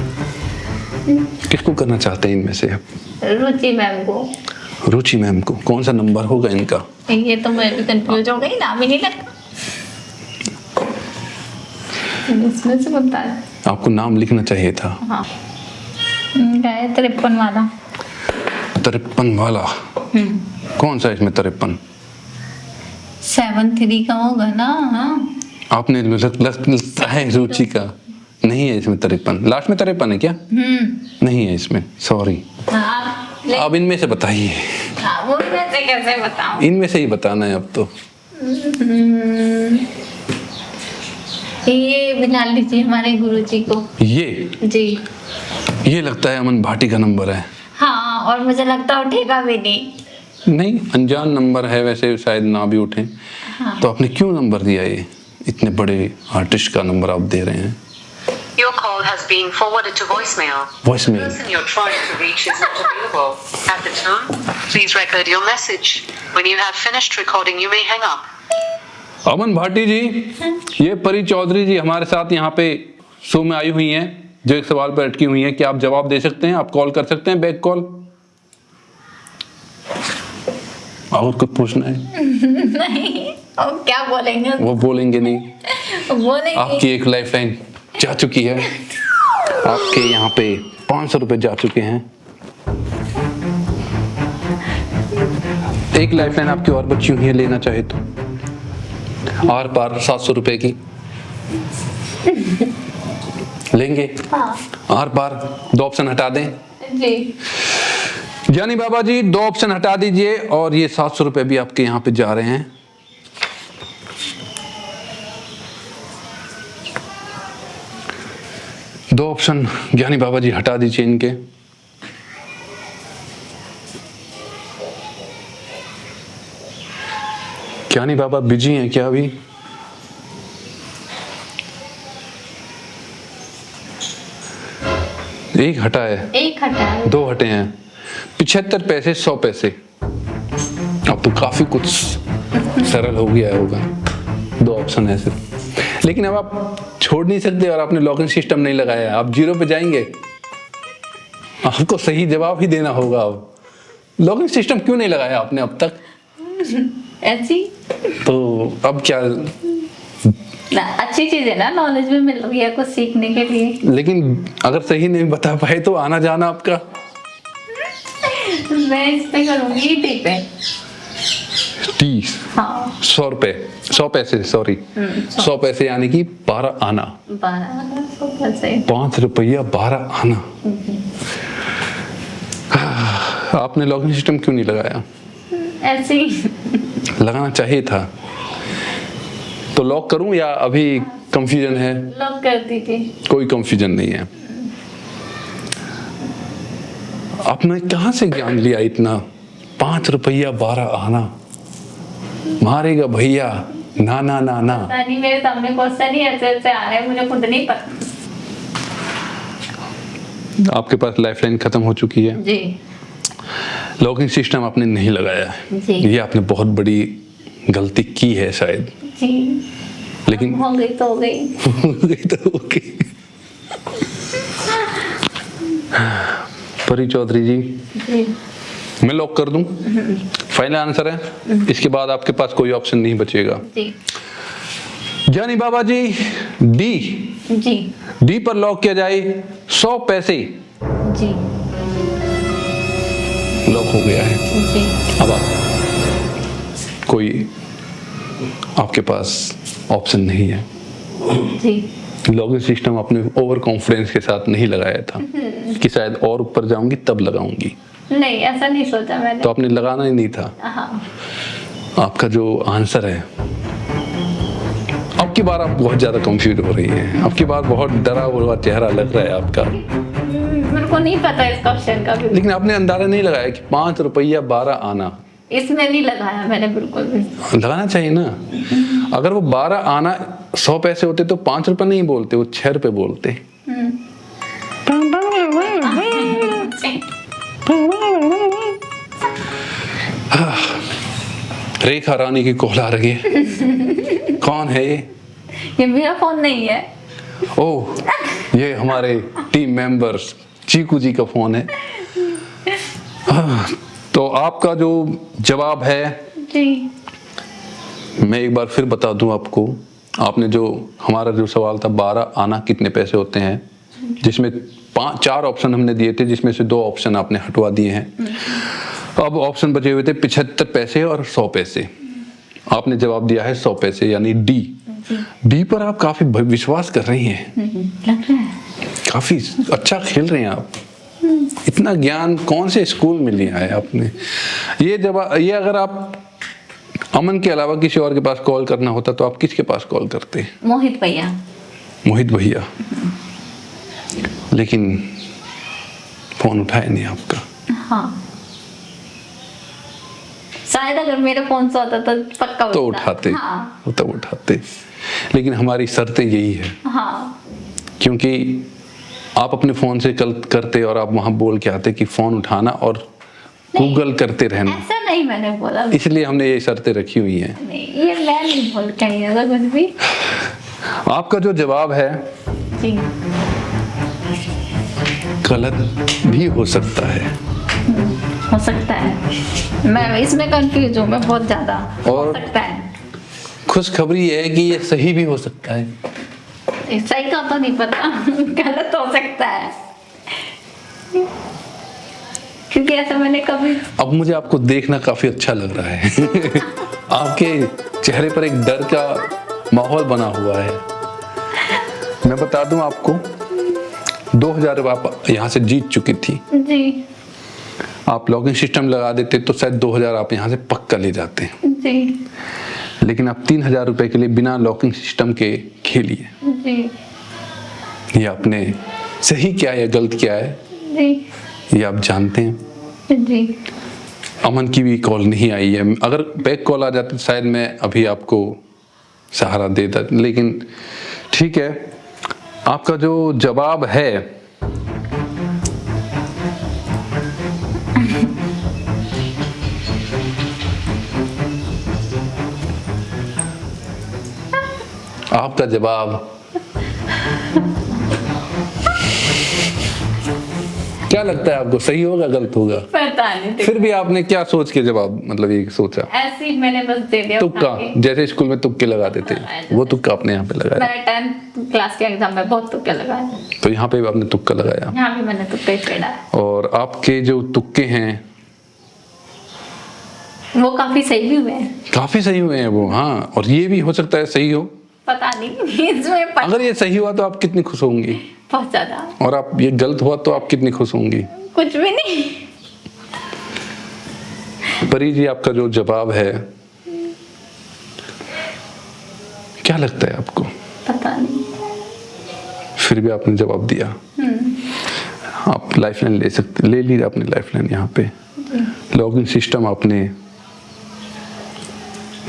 Speaker 1: किसको करना चाहते हैं इनमें से आप?
Speaker 2: रुचि मैम को।
Speaker 1: रुचि मैम को। कौन सा नंबर होगा इनका?
Speaker 2: ये तो मैं भी कंफ्यूज हो गई, नाम ही नहीं लगा इसमें से बता।
Speaker 1: आपको नाम लिखना चाहिए था।
Speaker 2: हाँ, क्या है? 53 वाला।
Speaker 1: 53 वाला कौन सा? इसमें 53
Speaker 2: 73 का होगा ना? हाँ।
Speaker 1: आपने लगता है रुचि का नहीं है इसमें 53। लास्ट में 53 है क्या? नहीं है इसमें, सॉरी। अब इनमें से बताइए।
Speaker 2: वो मैं से कैसे बताऊं?
Speaker 1: इनमें से ही बताना है अब तो।
Speaker 2: ये बिठा लीजिए हमारे गुरुजी को।
Speaker 1: ये
Speaker 2: जी।
Speaker 1: लगता है अमन भाटी का नंबर है।
Speaker 2: हाँ, और मुझे लगता है उठेगा भी नहीं।
Speaker 1: अनजान नंबर है, वैसे शायद ना भी उठे।
Speaker 2: हाँ।
Speaker 1: तो आपने क्यों नंबर दिया? ये इतने बड़े आर्टिस्ट का नंबर आप दे रहे हैं।
Speaker 4: Your call has been forwarded to voicemail.
Speaker 1: Voicemail.
Speaker 4: The person you're trying to reach is not available. At the tone, please record your message. When you have finished recording, you may hang up.
Speaker 1: अमन भाटी जी, ये परी चौधरी जी हमारे साथ यहाँ पे show में आई हुई हैं, जो एक सवाल पर अटकी हुई हैं। क्या आप जवाब दे सकते हैं? आप कॉल कर सकते हैं, बैक कॉल। और कुछ पूछना है?
Speaker 2: नहीं, अब क्या बोलेंगे?
Speaker 1: वो बोलेंगे नहीं।
Speaker 2: बोलेंगे।
Speaker 1: आपकी एक लाइफलाइन जा चुकी है, आपके यहाँ पे 500 रुपए जा चुके हैं। एक लाइफलाइन आपकी और बची हुई है, लेना चाहे तो। आर पार 700 रुपए की लेंगे?
Speaker 2: हाँ।
Speaker 1: आर पार 2 ऑप्शन हटा दें?
Speaker 2: जी।
Speaker 1: ज्ञानी बाबा जी 2 ऑप्शन हटा दीजिए और ये 700 रुपए भी आपके यहाँ पे जा रहे हैं। दो ऑप्शन ज्ञानी बाबा जी हटा दीजिए इनके। ज्ञानी बाबा बिजी हैं क्या अभी? एक हटा है,
Speaker 2: एक हटा है।
Speaker 1: 2 हटे हैं। 75 पैसे, 100 पैसे। अब तो काफी कुछ सरल हो गया होगा। 2 ऑप्शन है सिर्फ, लेकिन अब आप छोड़ नहीं सकते और आपने लॉगिन सिस्टम नहीं लगाया। आप 0 पे जाएंगे, आपको सही जवाब ही देना होगा। अब लॉगिन सिस्टम क्यों नहीं लगाया आपने अब तक?
Speaker 2: ऐसी
Speaker 1: तो अब क्या?
Speaker 2: ना, अच्छी चीज है ना, नॉलेज भी मिल रही है कुछ सीखने के लिए।
Speaker 1: लेकिन अगर सही नहीं बता पाए तो आना जाना आपका।
Speaker 2: मैं इस पे करूंगी टी पे।
Speaker 1: 30
Speaker 2: हाँ।
Speaker 1: 100 रुपए, 100 पैसे, सॉरी 100 पैसे यानी कि 12 आना।
Speaker 2: 1200 पैसे।
Speaker 1: 5 रुपया 12 आना। आपने लॉगिन सिस्टम क्यों नहीं लगाया?
Speaker 2: ऐसे ही
Speaker 1: लगाना चाहिए था। तो लॉक करूं या अभी कंफ्यूजन है?
Speaker 2: लॉक कर दीजिए।
Speaker 1: कोई कंफ्यूजन नहीं है। आपने कहां से ज्ञान लिया इतना? 5 रुपया 12 आना, मारेगा भैया ना ना ना ना।
Speaker 2: पता नहीं, मेरे सामने क्वेश्चन ही ऐसे ऐसे आ रहे हैं, मुझे खुद नहीं पता।
Speaker 1: आपके पास लाइफलाइन खत्म हो चुकी है।
Speaker 2: जी।
Speaker 1: लॉगिंग सिस्टम आपने नहीं लगाया है।
Speaker 2: जी।
Speaker 1: ये आपने बहुत बड़ी गलती की है शायद।
Speaker 2: जी।
Speaker 1: लेकिन
Speaker 2: हो गई तो हो गई।
Speaker 1: तो ओके। परी चौधरी जी,
Speaker 2: जी।
Speaker 1: मैं लॉक कर दूं? फाइनल आंसर है। इसके बाद आपके पास कोई ऑप्शन नहीं बचेगा।
Speaker 2: जी।
Speaker 1: ज्ञानी बाबा जी डी,
Speaker 2: जी।
Speaker 1: डी पर लॉक किया जाए। 100 पैसे
Speaker 2: जी।
Speaker 1: लॉक हो गया है।
Speaker 2: जी।
Speaker 1: अब आप कोई आपके पास ऑप्शन नहीं है।
Speaker 2: जी।
Speaker 1: लॉगिन सिस्टम आपने ओवर कॉन्फिडेंस के साथ नहीं लगाया था कि शायद और ऊपर जाऊंगी तब लगाऊंगी?
Speaker 2: नहीं, ऐसा नहीं सोचा मैंने।
Speaker 1: तो आपने लगाना ही नहीं था।
Speaker 2: हाँ।
Speaker 1: आपका जो आंसर है, अब की बार आप बहुत ज्यादा कंफ्यूज हो रही हैं। अब की बार बहुत डरा हुआ चेहरा लग रहा है आपका।
Speaker 2: मेरे को नहीं पता इस क्वेश्चन का भी।
Speaker 1: लेकिन आपने अंदाजा नहीं लगाया कि 5 रुपया 12 आना।
Speaker 2: इसमें नहीं लगाया मैंने बिल्कुल भी।
Speaker 1: लगाना चाहिए ना। अगर वो 12 आना 100 पैसे होते तो 5 रुपए नहीं बोलते, वो 6 रुपए बोलते। रेखा रानी की कॉल आ रही है। कौन है ये?
Speaker 2: ये मेरा फोन नहीं है।
Speaker 1: ओह, ये हमारे टीम मेंबर्स चीकू जी का फोन है। तो आपका जो जवाब है,
Speaker 2: जी,
Speaker 1: मैं एक बार फिर बता दूं आपको। आपने जो हमारा जो सवाल था 12 आना कितने पैसे होते हैं, जिसमें 4 ऑप्शन हमने दिए थे, जिसमें से 2 ऑप्शन आपने हटवा दिए हैं। अब ऑप्शन बचे हुए थे 75 पैसे और 100 पैसे। आपने जवाब दिया है 100 पैसे, यानी डी पर आप काफी विश्वास कर रही हैं।
Speaker 2: लग रहा है
Speaker 1: काफी अच्छा खेल रहे हैं आप। इतना ज्ञान कौन से स्कूल में लिया है आपने? ये अगर आप अमन के अलावा किसी और के पास कॉल करना होता तो आप किसके पास कॉल करते?
Speaker 2: मोहित भैया।
Speaker 1: मोहित भैया। लेकिन फोन उठाया नहीं आपका।
Speaker 2: हाँ, शायद अगर मेरे फोन से होता तो पक्का
Speaker 1: तो उठाते।
Speaker 2: हाँ।
Speaker 1: तब उठाते। लेकिन हमारी शर्तें यही है।
Speaker 2: हाँ।
Speaker 1: क्योंकि आप अपने फोन से कल करते और आप वहां बोल के आते कि फोन उठाना और गूगल करते रहना।
Speaker 2: ऐसा नहीं मैंने बोला।
Speaker 1: इसलिए हमने ये शर्तें रखी हुई हैं।
Speaker 2: नहीं, ये मैं नहीं बोल कहीं ऐसा कुछ भी।
Speaker 1: आपका जो जवाब है
Speaker 2: जी,
Speaker 1: गलत भी हो सकता है।
Speaker 2: हो सकता है। मैं इसमें कंफ्यूज हूँ, मैं बहुत ज्यादा। हो
Speaker 1: और
Speaker 2: सकता है।
Speaker 1: खुशखबरी है कि ये सही भी हो सकता है।
Speaker 2: सही का तो नहीं पता, गलत हो सकता है, क्योंकि ऐसा मैंने कभी।
Speaker 1: अब मुझे आपको देखना काफी अच्छा लग रहा है। आपके चेहरे पर एक डर का माहौल बना हुआ है। मैं बता दूं आपको, 2000 आप यहाँ से जीत चुकी थी।
Speaker 2: जी
Speaker 1: आप लॉगिंग सिस्टम लगा देते तो शायद 2000 आप यहाँ से पक्का ले जाते।
Speaker 2: जी
Speaker 1: लेकिन आप 3000 रुपए के लिए बिना लॉकिंग सिस्टम के खेलिए।
Speaker 2: जी
Speaker 1: ये आपने सही किया या गलत किया है,
Speaker 2: जी
Speaker 1: ये आप जानते हैं।
Speaker 2: जी।
Speaker 1: अमन की भी कॉल नहीं आई है। अगर बैक कॉल आ जाती तो शायद मैं अभी आपको सहारा देता, लेकिन ठीक है। आपका जो जवाब है आपका जवाब क्या लगता है आपको, सही होगा गलत होगा?
Speaker 2: पता नहीं,
Speaker 1: फिर भी आपने क्या सोच के जवाब मतलब ये सोचा?
Speaker 2: ऐसे ही मैंने बस दे दिया।
Speaker 1: तुक्का, जैसे स्कूल में तुक्के लगाते थे, वो तुक्का आपने यहाँ पे लगाया।
Speaker 2: मैंने 10th क्लास के एग्जाम में बहुत तुक्के लगाए।
Speaker 1: तो यहाँ पे भी आपने तुक्का लगाया।
Speaker 2: यहाँ भी मैंने तुक्का ही फेड़ा है।
Speaker 1: और आपके जो तुक्के हैं
Speaker 2: वो काफी सही भी हुए हैं।
Speaker 1: काफी सही हुए हैं वो। हाँ, और ये भी हो सकता है सही हो।
Speaker 2: पता नहीं इसमें
Speaker 1: अगर ये सही हुआ तो आप कितनी खुश होंगी,
Speaker 2: बहुत ज्यादा।
Speaker 1: और आप ये गलत हुआ तो आप कितनी खुश होंगी?
Speaker 2: कुछ भी नहीं।
Speaker 1: परी जी, आपका जो जवाब है क्या लगता है आपको?
Speaker 2: पता नहीं।
Speaker 1: फिर भी आपने जवाब दिया। आप लाइफलाइन ले सकते, ले लीजिए आपने लाइफलाइन। यहाँ पे लॉगिन सिस्टम आपने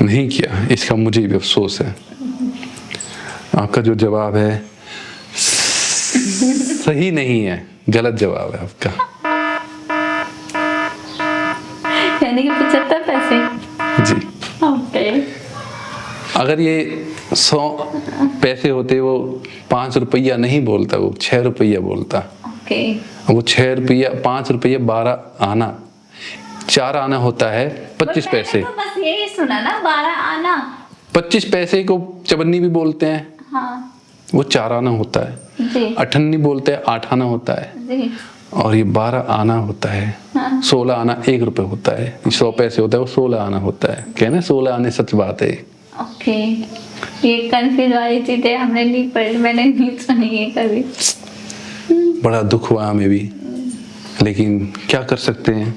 Speaker 1: नहीं किया, इसका मुझे भी अफसोस है। आपका जो जवाब है सही नहीं है, गलत जवाब है आपका।
Speaker 2: यानी कि 75 पैसे।
Speaker 1: जी।
Speaker 2: ओके।
Speaker 1: अगर ये 100 पैसे होते, वो 5 रुपया नहीं बोलता, वो 6 रुपया बोलता।
Speaker 2: ओके।
Speaker 1: वो 6 रुपया, 5 रुपया 12 आना, 4 आना होता है 25 पैसे।
Speaker 2: तो बस यही सुना ना, 12 आना।
Speaker 1: 25 पैसे को चवन्नी भी बोलते हैं।
Speaker 2: हाँ
Speaker 1: वो 4 आना होता है।
Speaker 2: जी।
Speaker 1: अठन्नी बोलते हैं, 8 आना होता है।
Speaker 2: जी।
Speaker 1: और ये 12 आना होता है।
Speaker 2: हाँ।
Speaker 1: 16 आना 1 रुपए होता है। 100 पैसे होता है, वो 16 आना होता है। कहना 16 आने सच बात है।
Speaker 2: ओके। ये कंफ्यूज वाली चीजें हमने नहीं पढ़ी, मैंने नहीं सुनी है कभी।
Speaker 1: बड़ा दुख हुआ हमें भी, लेकिन क्या कर सकते हैं।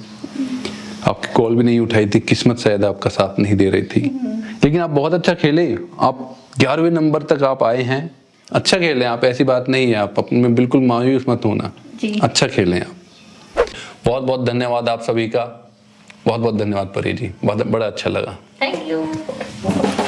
Speaker 1: आपकी कॉल भी नहीं उठाई थी, किस्मत शायद आपका साथ नहीं दे रही थी। लेकिन आप बहुत अच्छा खेले, आप 11वें नंबर तक आप आए हैं। अच्छा खेले आप, ऐसी बात नहीं है, आप अपने में बिल्कुल मायूस मत होना, अच्छा खेले आप। बहुत बहुत धन्यवाद आप सभी का, बहुत बहुत धन्यवाद परी जी, बहुत बड़ा अच्छा लगा।
Speaker 2: Thank you.